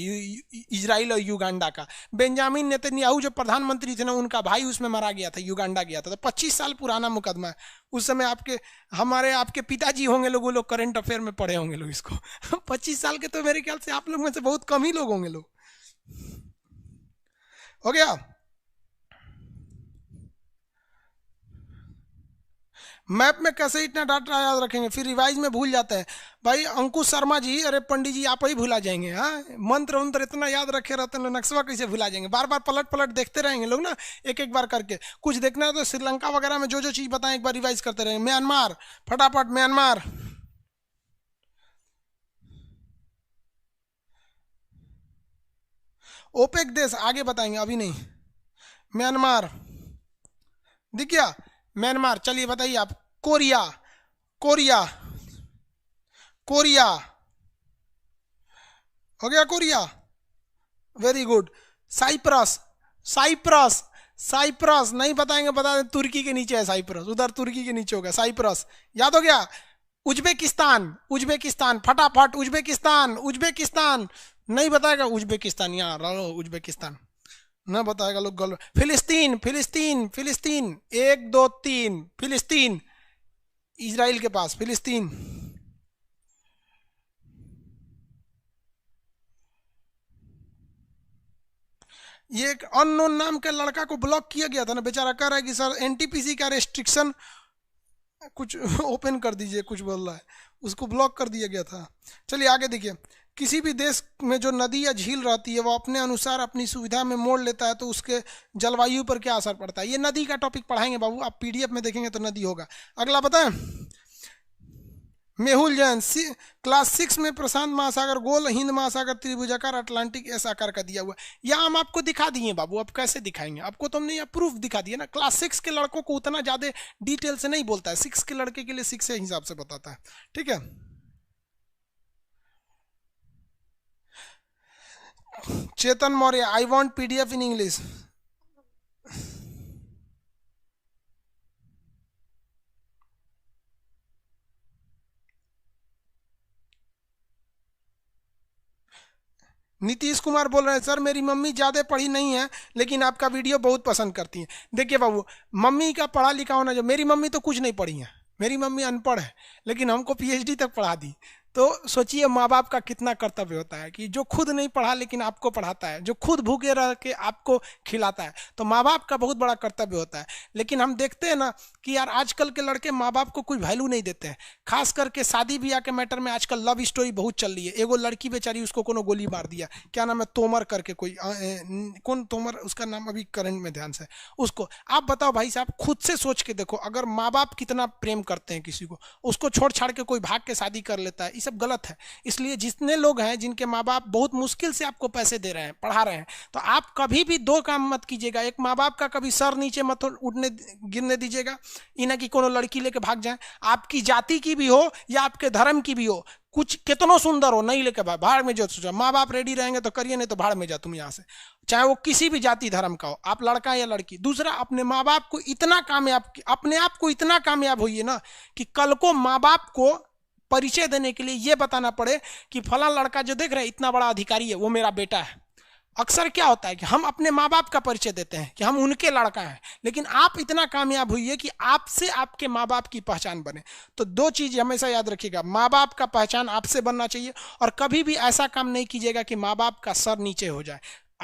S1: इजराइल और युगांडा का। बेंजामिन नेतन्याहू जो प्रधानमंत्री थे ना, उनका भाई उसमें मारा गया था, युगांडा गया था, तो 25 साल पुराना मुकदमा है। उस समय आपके हमारे आपके पिताजी होंगे लोग, वो लोग करंट अफेयर में पढ़े होंगे लोग इसको 25 साल के तो मेरे ख्याल से आप लोग में से बहुत कम ही लोग होंगे लोग। हो गया। मैप में कैसे इतना डाटा याद रखेंगे, फिर रिवाइज में भूल जाते हैं भाई। अंकुश शर्मा जी, अरे पंडित जी आप ही भूला जाएंगे। हाँ, मंत्र वंत्र इतना याद रखे रहते हैं, नक्शा कैसे भूला जाएंगे। बार बार पलट पलट देखते रहेंगे लोग ना, एक एक बार करके। कुछ देखना है तो श्रीलंका वगैरह में जो जो चीज़ बताएं एक बार रिवाइज करते रहेंगे। म्यांमार, फटाफट म्यांमार, ओपेक देश आगे बताएंगे, अभी नहीं। म्यांमार दिख गया, म्यांमार। चलिए बताइए आप। कोरिया, कोरिया, कोरिया हो गया, Korea, very good. Cyprus, Cyprus, Cyprus नहीं बताएंगे, बता दें तुर्की के नीचे है साइप्रस, उधर तुर्की के नीचे होगा साइप्रस, याद हो गया। उज्बेकिस्तान, उज्बेकिस्तान, फटाफट उज्बेकिस्तान, उज्बेकिस्तान नहीं बताएगा, उज्बेकिस्तान यहाँ रहो, उज्बेकिस्तान न बताएगा लोग गल। फिलिस्तीन, फिलिस्तीन, फिलिस्तीन, 1 2 3, फिलिस्तीन, इजराइल के पास फिलिस्तीन। ये एक अननोन नाम के लड़का को ब्लॉक किया गया था ना, बेचारा कह रहा है कि सर एनटीपीसी का रेस्ट्रिक्शन कुछ ओपन कर दीजिए, कुछ बोल रहा है, उसको ब्लॉक कर दिया गया था। चलिए आगे देखिए। किसी भी देश में जो नदी या झील रहती है वो अपने अनुसार अपनी सुविधा में मोड़ लेता है, तो उसके जलवायु पर क्या असर पड़ता है। ये नदी का टॉपिक पढ़ाएंगे बाबू, आप पीडीएफ में देखेंगे तो नदी होगा। अगला बताएं। मेहुल जैन, क्लास 6 में प्रशांत महासागर गोल, हिंद महासागर त्रिभुजाकार, अटलांटिक एस आकार का दिया हुआ। यह हम आपको दिखा दिए बाबू, अब कैसे दिखाएंगे आपको, तो हमने यह प्रूफ दिखा दिया ना। क्लास 6 के लड़कों को उतना ज़्यादा डिटेल से नहीं बोलता है, 6 के लड़के के लिए 6 के हिसाब से बताता है, ठीक है। Chetan Maurya, I want PDF in English. Nitish Kumar बोल रहे हैं सर मेरी मम्मी ज़्यादा पढ़ी नहीं है लेकिन आपका वीडियो बहुत पसंद करती है। देखिए बाबू, मम्मी का पढ़ा लिखा होना, जो मेरी मम्मी तो कुछ नहीं पढ़ी है, मेरी मम्मी अनपढ़ है, लेकिन हमको पीएचडी तक पढ़ा दी। तो सोचिए माँ बाप का कितना कर्तव्य होता है कि जो खुद नहीं पढ़ा लेकिन आपको पढ़ाता है, जो खुद भूखे रह के आपको खिलाता है, तो माँ बाप का बहुत बड़ा कर्तव्य होता है। लेकिन हम देखते हैं ना कि यार आजकल के लड़के माँ बाप को कोई वैल्यू नहीं देते हैं। खास करके शादी ब्याह के मैटर में आजकल लव स्टोरी बहुत चल रही है। एगो लड़की बेचारी, उसको कोनो गोली मार दिया, क्या नाम है, तोमर करके कोई, कौन तोमर, उसका नाम अभी करंट में ध्यान से, उसको आप बताओ भाई साहब, खुद से सोच के देखो, अगर माँ बाप कितना प्रेम करते हैं किसी को, उसको छोड़ छाड़ के कोई भाग के शादी कर लेता है, ये सब गलत है। इसलिए जितने लोग हैं जिनके माँ बाप बहुत मुश्किल से आपको पैसे दे रहे हैं, पढ़ा रहे हैं, तो आप कभी भी दो काम मत कीजिएगा। एक, माँ बाप का कभी सर नीचे मत उठने गिरने दीजिएगा, इन्हें कि कोनो लड़की लेके भाग जाए, आपकी जाति की भी हो या आपके धर्म की भी हो, कुछ कितनो सुंदर हो, नहीं लेके भाड़ में जो सोचा। माँ बाप रेडी रहेंगे तो करिए, नहीं तो भाड़ में जा तुम यहाँ से, चाहे वो किसी भी जाति धर्म का हो, आप लड़का या लड़की। दूसरा, अपने माँ बाप को इतना कामयाब, अपने आप को इतना कामयाब होइए ना कि कल को माँ बाप को परिचय देने के लिए ये बताना पड़े कि फला लड़का जो देख रहे हैं इतना बड़ा अधिकारी है, वो मेरा बेटा है। अक्सर क्या होता है कि हम अपने माँ बाप का परिचय देते हैं कि हम उनके लड़का हैं, लेकिन आप इतना कामयाब हुई कि आपसे आपके माँ बाप की पहचान बने। तो दो चीज हमेशा याद रखिएगा, माँ बाप का पहचान आपसे बनना चाहिए, और कभी भी ऐसा काम नहीं कीजिएगा कि माँ बाप का सर नीचे हो जाए।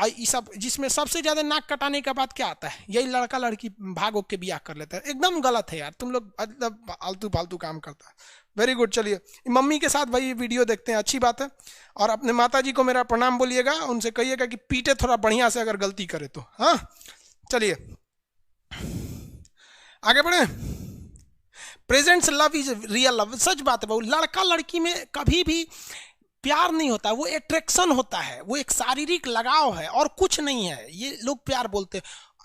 S1: ये सब जिसमें सबसे ज्यादा नाक कटाने का बात क्या आता है, यही लड़का लड़की भाग के बियाह कर लेता है। एकदम गलत है यार, तुम लोग मतलब आलतू फालतू काम करता है। Very good. चलिए मम्मी के साथ भाई वीडियो देखते हैं, अच्छी बात है। और अपने माता जी को मेरा प्रणाम बोलिएगा, उनसे कहिएगा कि पीटे थोड़ा बढ़िया से अगर गलती करे तो। हाँ चलिए आगे बढ़े। Presents love is real love. सच बात है बहू, लड़का लड़की में कभी भी प्यार नहीं होता, वो अट्रैक्शन होता है, वो एक शारीरिक लगाव है और कुछ नहीं है। ये लोग प्यार बोलते हैं,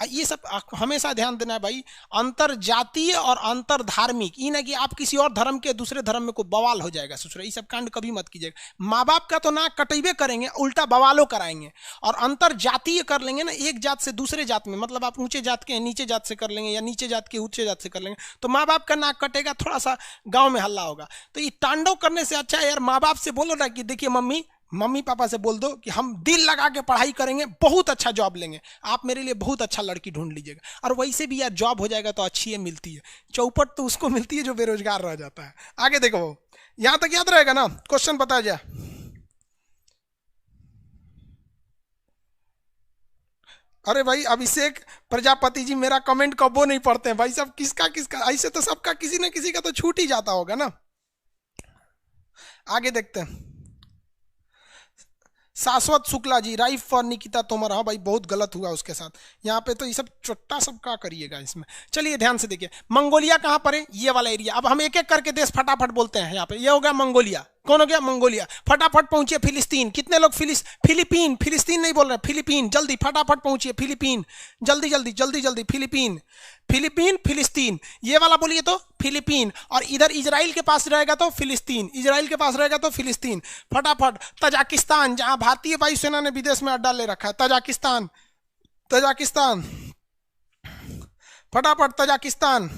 S1: ये सब हमेशा ध्यान देना है भाई। अंतर जातीय और अंतर धार्मिक, ये ना कि आप किसी और धर्म के दूसरे धर्म में को बवाल हो जाएगा ससुर, ये सब कांड कभी मत कीजिएगा। माँ बाप का तो नाक कटेबे करेंगे, उल्टा बवालों कराएंगे। और अंतर जातीय कर लेंगे ना, एक जात से दूसरे जात में, मतलब आप ऊंचे जात के नीचे जात से कर लेंगे या नीचे जात के ऊंचे जात से कर लेंगे, तो माँ बाप का नाक कटेगा, थोड़ा सा गाँव में हल्ला होगा। तो ये तांडव करने से अच्छा है यार माँ बाप से बोलो ना कि देखिए मम्मी पापा से बोल दो कि हम दिल लगा के पढ़ाई करेंगे, बहुत अच्छा जॉब लेंगे, आप मेरे लिए बहुत अच्छा लड़की ढूंढ लीजिएगा। और वैसे भी यार जॉब हो जाएगा तो अच्छी है, मिलती है। चौपट तो उसको मिलती है जो बेरोजगार रह जाता है। आगे देखो, यहां तक याद रहेगा ना, क्वेश्चन बता जाए। अरे भाई अभिषेक प्रजापति जी मेरा कमेंट कबो नहीं पढ़ते हैं भाई साहब, किसका किसका, ऐसे तो सबका किसी ना किसी का तो छूट ही जाता होगा ना। आगे देखते हैं। शाश्वत शुक्ला जी, राइफ फॉर निकिता तोमर। हाँ भाई बहुत गलत हुआ उसके साथ, यहाँ पे तो ये सब चुट्टा सब का करिएगा इसमें। चलिए ध्यान से देखिए, मंगोलिया कहाँ पर है, ये वाला एरिया। अब हम एक एक करके देश फटाफट बोलते हैं। यहाँ पे ये हो गया मंगोलिया, कौन हो गया मंगोलिया। फटाफट पहुंचिए फिलिस्तीन। कितने लोग फिलिपीन, फिलिस्तीन नहीं बोल रहे, फिलिपीन। जल्दी फटाफट पहुंचिए फिलिपीन, जल्दी जल्दी जल्दी जल्दी। फिलिपीन फिलिपीन फिलिस्तीन, ये वाला बोलिए तो फिलिपीन। और इधर इजराइल के पास रहेगा तो फिलिस्तीन, इजराइल के पास रहेगा तो फिलिस्तीन। फटाफट तजाकिस्तान, जहां भारतीय वायुसेना ने विदेश में अड्डा ले रखा है, तजाकिस्तान तजाकिस्तान। फटाफट तजाकिस्तान।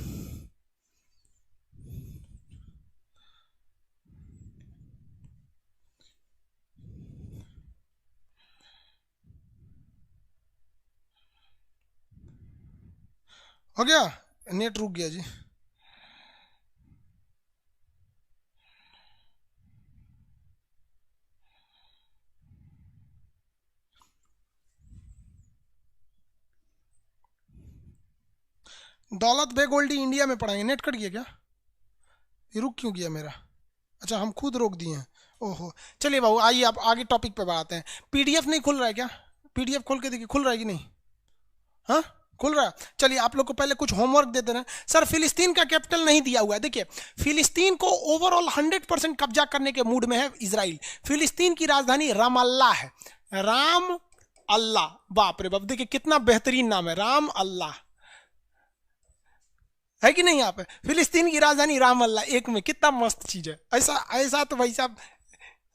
S1: हो गया, नेट रुक गया जी। दौलत बेग ओल्डी इंडिया में पढ़ाएंगे। नेट कट गया क्या, ये रुक क्यों गया मेरा? अच्छा हम खुद रोक दिए हैं, ओहो। चलिए बाबू आइए आप आगे टॉपिक पे बढ़ाते हैं। पीडीएफ नहीं खुल रहा है क्या? पीडीएफ खोल के देखिए, खुल रहा है कि नहीं? हाँ खुल रहा है। चलिए आप लोग को पहले कुछ होमवर्क दे देना। सर फिलिस्तीन का कैपिटल नहीं दिया हुआ है। देखिए फिलिस्तीन को ओवरऑल 100% कब्जा करने के मूड में है इजराइल। फिलिस्तीन की राजधानी राम अल्लाह है, राम अल्लाह। बाप रे बाप, देखिए कितना बेहतरीन नाम है, राम अल्लाह, है कि नहीं? यहाँ पे फिलिस्तीन की राजधानी राम अल्लाह, एक में कितना मस्त चीज है। ऐसा ऐसा तो भाई साहब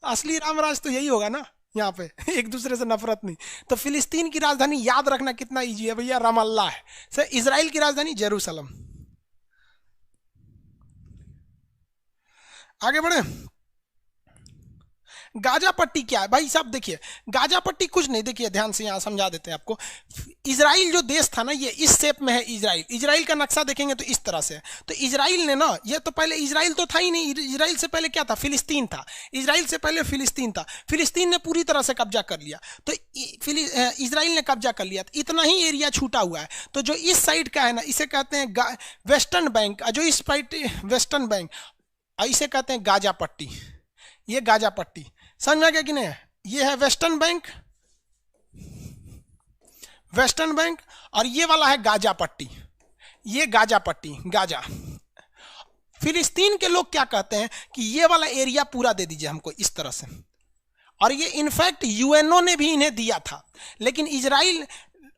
S1: असली रामराज तो यही होगा ना, यहाँ पे एक दूसरे से नफरत नहीं। तो फिलिस्तीन की राजधानी याद रखना कितना इजी है भैया, राम अल्लाह है। सर इजराइल की राजधानी जेरूसलम। आगे बढ़े। गाजा पट्टी क्या है भाई साहब? देखिए गाजा पट्टी कुछ नहीं, देखिए ध्यान से यहाँ समझा देते हैं आपको। इजराइल जो देश था ना, ये इस शेप में है इजराइल। इजराइल का नक्शा देखेंगे तो इस तरह से है। तो इजराइल ने ना, ये तो पहले इजराइल तो था ही नहीं, इजराइल से पहले क्या था? फिलिस्तीन था। इजराइल से पहले फिलिस्तीन था। फिलिस्तीन ने पूरी तरह से कब्जा कर लिया, तो इजराइल ने कब्जा कर लिया, तो इतना ही एरिया छूटा हुआ है। तो जो इस साइड का है ना, इसे कहते हैं वेस्टर्न बैंक। जो इस साइड वेस्टर्न बैंक, इसे कहते हैं गाजा पट्टी। ये गाजा पट्टी समझ में आ गया कि नहीं? ये है वेस्टर्न बैंक, वेस्टर्न बैंक। और ये वाला है गाजा पट्टी, ये गाजा पट्टी, गाजा। फिलिस्तीन के लोग क्या कहते हैं कि ये वाला एरिया पूरा दे दीजिए हमको, इस तरह से। और ये इनफैक्ट यूएनओ ने भी इन्हें दिया था, लेकिन इजराइल,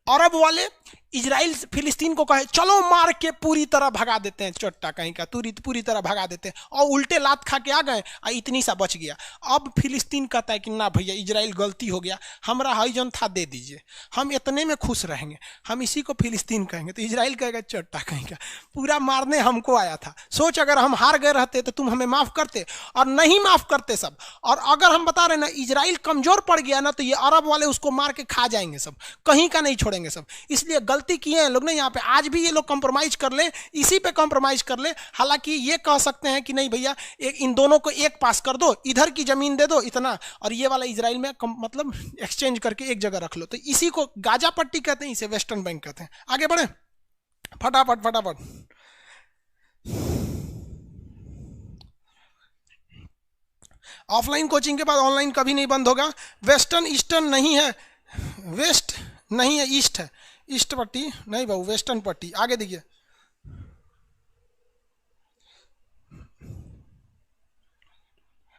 S1: अरब वाले इजराइल फिलिस्तीन को कहे चलो मार के पूरी तरह भगा देते हैं, चोट्टा कहीं का पूरी तरह भगा देते हैं, और उल्टे लात खा के आ गए और इतनी सा बच गया। अब फिलिस्तीन कहता है कि ना भैया इजराइल गलती हो गया, हमारा हाई जन था दे दीजिए, हम इतने में खुश रहेंगे, हम इसी को फिलिस्तीन कहेंगे। तो इजराइल कहेगा चोट्टा कहीं का पूरा मारने हमको आया था, सोच अगर हम हार गए रहते तो तुम हमें माफ करते, और नहीं माफ करते सब। और अगर हम बता रहे ना इजराइल कमजोर पड़ गया ना तो ये अरब वाले उसको मार के खा जाएंगे सब, कहीं का नहीं छोड़ेंगे सब। इसलिए गलती किए हैं लोग ने यहाँ पे, आज भी ये लोग कंप्रोमाइज कर ले, इसी पे कंप्रोमाइज कर ले। हालांकि ये कह सकते हैं कि नहीं भैया इन दोनों को एक पास कर दो, इधर की जमीन दे दो इतना, और ये वाला इजराइल में मतलब एक्सचेंज करके एक जगह रख लो। तो इसी को गाजा पट्टी कहते हैं, इसे वेस्टर्न बैंक कहते हैं। आगे बढ़े फटाफट फटाफट। ऑफलाइन कोचिंग के बाद ऑनलाइन कभी नहीं बंद होगा। वेस्टर्न ईस्टर्न नहीं है, वेस्ट नहीं है, ईस्ट है, ईस्ट पट्टी नहीं बाबू, वेस्टर्न पट्टी। आगे देखिए,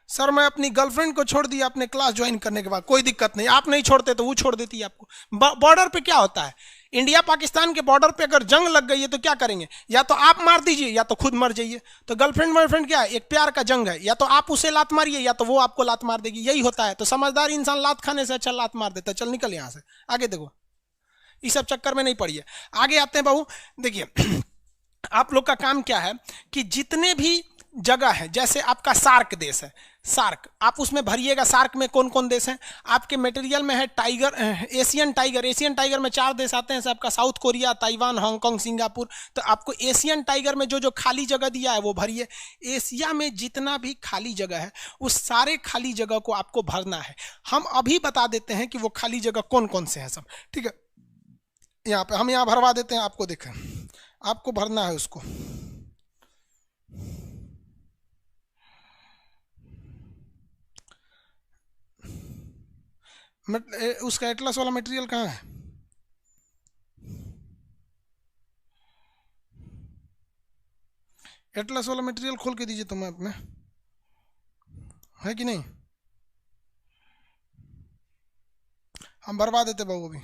S1: सर मैं अपनी गर्लफ्रेंड को छोड़ दिया अपने क्लास ज्वाइन करने के बाद। कोई दिक्कत नहीं, आप नहीं छोड़ते तो वो छोड़ देती है आपको। बॉर्डर पे क्या होता है, इंडिया पाकिस्तान के बॉर्डर पे अगर जंग लग गई है तो क्या करेंगे, या तो आप मार दीजिए या तो खुद मर जाइए। तो गर्लफ्रेंड बॉयफ्रेंड क्या है, एक प्यार का जंग है, या तो आप उसे लात मारिए या तो वो आपको लात मार देगी, यही होता है। तो समझदार इंसान लात खाने से अच्छा लात मार देता है। चल निकल यहाँ से, आगे देखो, इस सब चक्कर में नहीं पड़िए। आगे आते हैं बाबू, देखिए आप लोग का काम क्या है कि जितने भी जगह है, जैसे आपका सार्क देश है, सार्क आप उसमें भरिएगा। सार्क में कौन कौन देश हैं आपके मटेरियल में है, tiger, Asian tiger. Asian tiger में 4 देश आते हैं आपका, south Korea, Taiwan, Hong Kong, Singapore. तो आपको एशियन टाइगर में जो जो खाली जगह दिया है वो भरिए। एशिया में जितना भी खाली जगह है उस सारे खाली जगह को आपको भरना है। हम अभी बता देते हैं कि वो खाली जगह कौन कौन से हैं सब, ठीक है। यहाँ पे हम यहाँ भरवा देते हैं आपको, देखें आपको भरना है उसको। उसका एटलस वाला मटेरियल कहाँ है, एटलस वाला मटेरियल खोल के दीजिए तो मैप में है कि नहीं, हम भरवा देते बाबू। अभी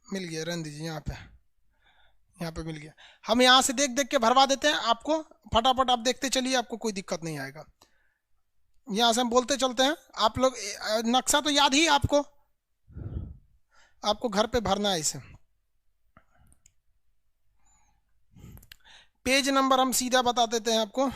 S1: मिल गया, रहने दीजिए, यहाँ पे मिल गया। हम यहाँ से देख देख के भरवा देते हैं आपको, फटाफट आप देखते चलिए, आपको कोई दिक्कत नहीं आएगा। यहाँ से हम बोलते चलते हैं, आप लोग नक्शा तो याद ही आपको घर पे भरना है इसे। पेज नंबर हम सीधा बता देते हैं आपको,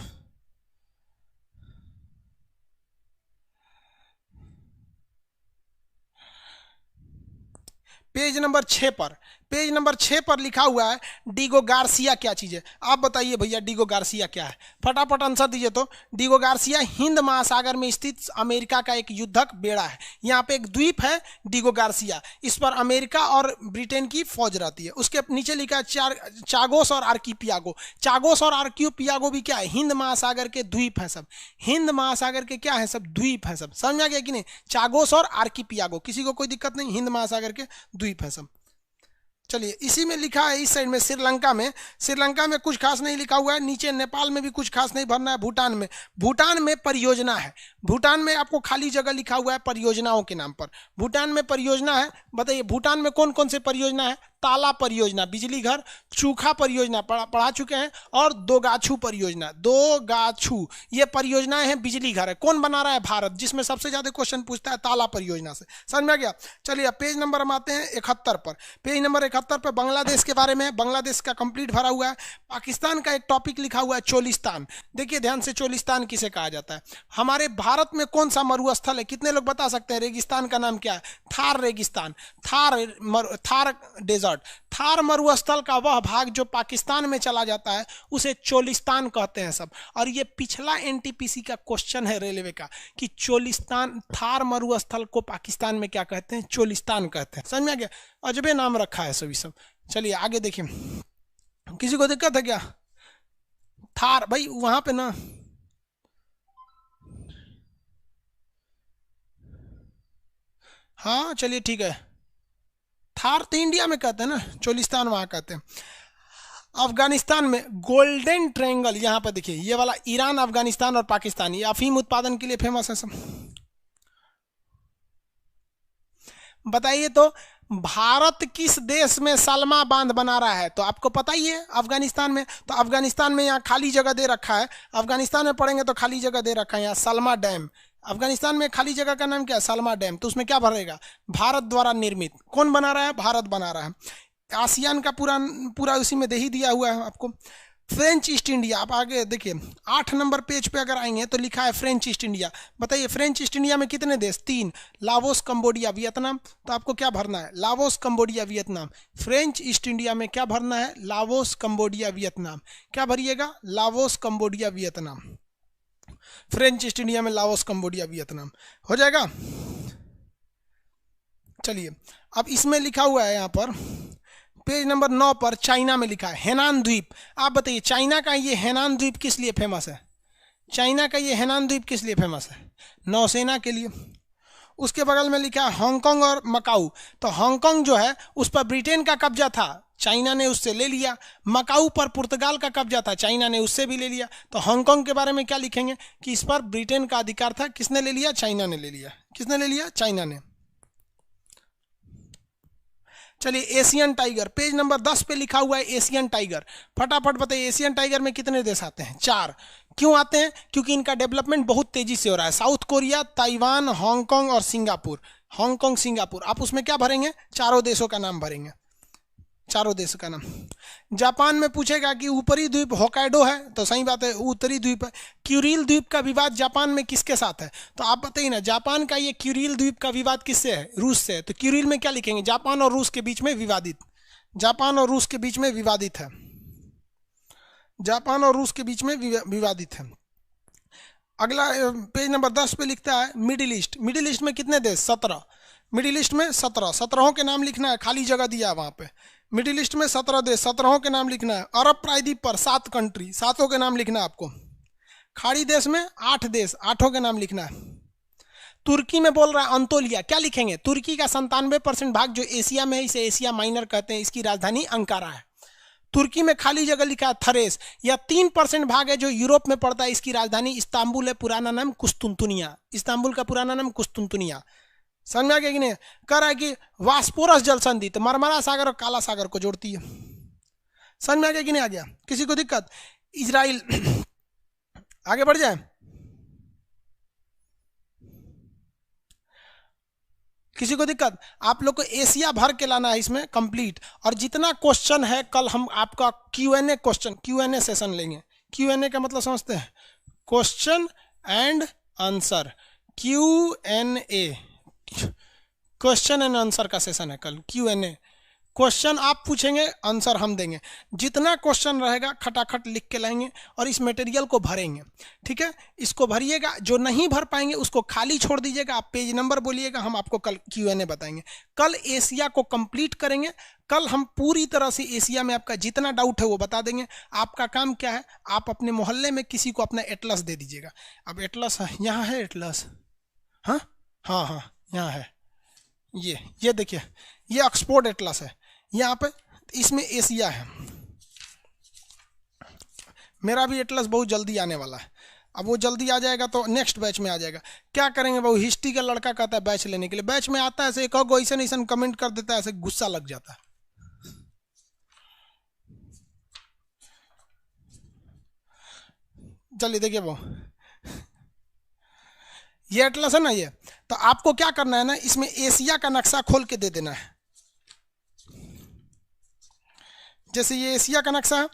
S1: पेज नंबर 6 पर, पेज नंबर 6 पर लिखा हुआ है डीगो गार्सिया क्या चीज़ है। आप बताइए भैया डीगो गार्सिया क्या है, फटाफट आंसर दीजिए। तो डीगो गार्सिया हिंद महासागर में स्थित अमेरिका का एक युद्धक बेड़ा है। यहाँ पे एक द्वीप है डीगो गार्सिया, इस पर अमेरिका और ब्रिटेन की फौज रहती है। उसके नीचे लिखा है चागोस और आर्किपियागो। चागोस और आर्किपियागो भी क्या है, हिंद महासागर के द्वीप है सब, हिंद महासागर के क्या है सब, द्वीप है सब। समझ में आ गया कि नहीं, चागोस और आर्किपियागो, किसी को कोई दिक्कत नहीं, हिंद महासागर के द्वीप है सब। चलिए इसी में लिखा है, इस साइड में श्रीलंका में कुछ खास नहीं लिखा हुआ है। नीचे नेपाल में भी कुछ खास नहीं भरना है। भूटान में परियोजना है। भूटान में आपको खाली जगह लिखा हुआ है परियोजनाओं के नाम पर। भूटान में परियोजना है, बताइए भूटान में कौन कौन से परियोजना है। ताला परियोजना, बिजली घर, चूखा परियोजना पढ़ा चुके हैं, और दोगाछू परियोजना, दोगाछू ये परियोजनाएं हैं, बिजली घर है। कौन बना रहा है, भारत, जिसमें सबसे ज्यादा क्वेश्चन पूछता है ताला परियोजना से। समझ में आ गया। चलिए पेज नंबर हम आते हैं 71 पर। पेज नंबर 71 पर बांग्लादेश के बारे में, बांग्लादेश का कंप्लीट भरा हुआ है। पाकिस्तान का एक टॉपिक लिखा हुआ है चोलिस्तान। देखिए ध्यान से, चोलिस्तान किसे कहा जाता है। हमारे भारत में कौन सा मरुस्थल है, कितने लोग बता सकते हैं। रेगिस्तान का नाम क्या है, थार रेगिस्तान, थार डेजर्ट। थार मरुस्थल का वह भाग जो पाकिस्तान में चला जाता है उसे चोलिस्तान कहते हैं सब। और ये पिछला एनटीपीसी का क्वेश्चन है रेलवे का कि चोलिस्तान, थार मरुस्थल को पाकिस्तान में क्या कहते हैं, चोलिस्तान कहते हैं। समझ में आ गया, अजबे नाम रखा है सभी सब। चलिए आगे देखिए, किसी को दिक्कत है क्या। थार भाई वहां पे ना, हाँ चलिए ठीक है, थार तो इंडिया में कहते हैं ना, चोलिस्तान वहां कहते हैं। अफगानिस्तान में गोल्डन ट्रायंगल, यहाँ पर देखिए ये वाला, ईरान, अफगानिस्तान और पाकिस्तान, ये अफीम उत्पादन के लिए फेमस है सब। बताइए तो भारत किस देश में सलमा बांध बना रहा है? तो आपको पता ही है, अफगानिस्तान में। तो अफगानिस्तान में यहाँ खाली जगह दे रखा है, अफगानिस्तान में पढ़ेंगे तो खाली जगह दे रखा है यहाँ सलमा डैम। अफगानिस्तान में खाली जगह का नाम क्या है? सलमा डैम। तो उसमें क्या भरेगा? भारत द्वारा निर्मित। कौन बना रहा है? भारत बना रहा है। आसियान का पूरा पूरा उसी में दे ही दिया हुआ है आपको। फ्रेंच ईस्ट इंडिया, आप आगे देखिए 8 नंबर पेज पे अगर आएंगे तो लिखा है फ्रेंच ईस्ट इंडिया। बताइए फ्रेंच ईस्ट इंडिया में कितने देश? 3, लाओस, कंबोडिया, वियतनाम। तो आपको क्या भरना है? Laos, Cambodia, Vietnam. French East India में क्या भरना है? Laos, Cambodia, Vietnam. क्या भरिएगा? Laos, Cambodia, Vietnam. French East India में लाओस, कंबोडिया, वियतनाम हो जाएगा। चलिए अब इसमें लिखा हुआ है यहाँ पर पेज नंबर 9 पर चाइना में लिखा है हेनान द्वीप। आप बताइए चाइना का ये हेनान द्वीप किस लिए फेमस है? चाइना का ये हेनान द्वीप किस लिए फेमस है? नौसेना के लिए। उसके बगल में लिखा है हांगकांग और मकाऊ। तो हांगकांग जो है उस पर ब्रिटेन का कब्जा था, चाइना ने उससे ले लिया। मकाऊ पर पुर्तगाल का कब्जा था, चाइना ने उससे भी ले लिया। तो हांगकांग के बारे में क्या लिखेंगे कि इस पर ब्रिटेन का अधिकार था। किसने ले लिया? चाइना ने ले लिया। किसने ले लिया? चाइना ने। चलिए एशियन टाइगर, पेज नंबर 10 पे लिखा हुआ है एशियन टाइगर। फटाफट बताइए एशियन टाइगर में कितने देश आते हैं? 4। क्यों आते हैं? क्योंकि इनका डेवलपमेंट बहुत तेजी से हो रहा है। साउथ कोरिया, ताइवान, हांगकांग और सिंगापुर। Hong Kong, Singapore. आप उसमें क्या भरेंगे? चारों देशों का नाम भरेंगे, चारों देशों का नाम। जापान में पूछेगा कि ऊपरी द्वीप होकाइडो है, तो सही बात है उत्तरी द्वीप है। क्यूरिल द्वीप का विवाद जापान में किसके साथ है? तो आप बताइए ना, जापान का ये क्यूरिल द्वीप का विवाद किससे है? रूस से है। तो क्यूरिल में क्या लिखेंगे? जापान और रूस के बीच में विवादित। जापान और रूस के बीच में विवादित है। जापान और रूस के बीच में विवादित है। अगला पेज नंबर 10 पे लिखता है मिडिल ईस्ट। मिडिल ईस्ट में कितने देश? 17। मिडिल ईस्ट में 17, 17 के नाम लिखना है, खाली जगह दिया है वहां पे। मिडिल ईस्ट में 17 देश, 17 के नाम लिखना है। अरब प्रायद्वीप पर 7 कंट्री, 7 के नाम लिखना है आपको। खाड़ी देश में 8 देश, 8 के नाम लिखना है। तुर्की में बोल रहा है अंतोलिया, क्या लिखेंगे? तुर्की का 97% भाग जो एशिया में है, इसे एशिया माइनर कहते हैं। इसकी राजधानी अंकारा है। तुर्की में खाली जगह लिखा है थरेस। या 3% भाग है जो यूरोप में पड़ता है, इसकी राजधानी इस्तांबुल है, पुराना नाम कुस्तुनतुनिया। इस्तांबुल का पुराना नाम कुस्तुनतुनिया। समझ में आ गया कि नहीं? कह रहा है कि वास्पोरस जल संधि तो मरमरा सागर और काला सागर को जोड़ती है। समझ में आ गया कि नहीं आ गया? किसी को दिक्कत? इजराइल आगे बढ़ जाए, किसी को दिक्कत? आप लोग को एशिया भर के लाना है इसमें कंप्लीट। और जितना क्वेश्चन है कल हम आपका Q&A क्वेश्चन, Q&A सेशन लेंगे। Q&A का मतलब समझते हैं? Question and answer. Q&A, question and answer का सेशन है कल। Q&A, क्वेश्चन आप पूछेंगे, आंसर हम देंगे। जितना क्वेश्चन रहेगा खटाखट लिख के लाएंगे और इस मटेरियल को भरेंगे। ठीक है, इसको भरिएगा। जो नहीं भर पाएंगे उसको खाली छोड़ दीजिएगा। आप पेज नंबर बोलिएगा, हम आपको कल Q&A बताएंगे। कल एशिया को कंप्लीट करेंगे। कल हम पूरी तरह से एशिया में आपका जितना डाउट है वो बता देंगे। आपका काम क्या है? आप अपने मोहल्ले में किसी को अपना एटलस दे दीजिएगा। अब एटलस यहाँ है, एटलस, हाँ हाँ हाँ यहाँ है। ये देखिए, ये ऑक्सफोर्ड एटलस है यहाँ पे, इसमें एशिया है। मेरा भी एटलस बहुत जल्दी आने वाला है। अब वो जल्दी आ जाएगा तो नेक्स्ट बैच में आ जाएगा। क्या करेंगे? वो हिस्ट्री का लड़का कहता है बैच लेने के लिए, बैच में आता है ऐसे एक ऐसा कमेंट कर देता है, ऐसे गुस्सा लग जाता है। चलिए देखिए, वो ये एटलस है ना, ये तो आपको क्या करना है ना, इसमें एशिया का नक्शा खोल के दे देना है। जैसे ये एशिया का नक्शा है,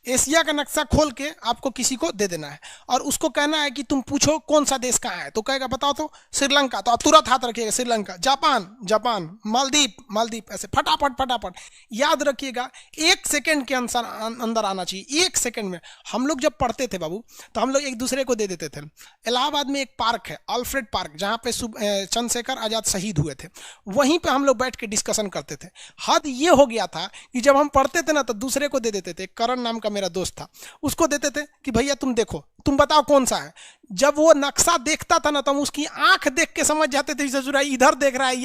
S1: एशिया का नक्शा खोल के आपको किसी को दे देना है और उसको कहना है कि तुम पूछो कौन सा देश कहाँ है। तो कहेगा बताओ तो श्रीलंका, तो आप तुरंत हाथ रखिएगा श्रीलंका। Japan, Japan. मालदीप, मालदीप। ऐसे फटाफट फटाफट याद रखिएगा। 1 सेकंड के अंदर आना चाहिए, 1 सेकंड में। हम लोग जब पढ़ते थे बाबू तो हम लोग एक दूसरे को दे देते थे। इलाहाबाद में एक पार्क है, अल्फ्रेड पार्क, जहाँ पे चंद्रशेखर आजाद शहीद हुए थे। वहीं पर हम लोग बैठ के डिस्कशन करते थे। हद ये हो गया था कि जब हम पढ़ते थे ना तो दूसरे को दे देते थे। करण नाम का मेरा दोस्त था, उसको देते थे कि भैया तुम देखो, तुम बताओ कौन सा है। जब वो नक्शा देखता था ना तो हम उसकी आंख देख के समझ जाते थे इधर देख रहा है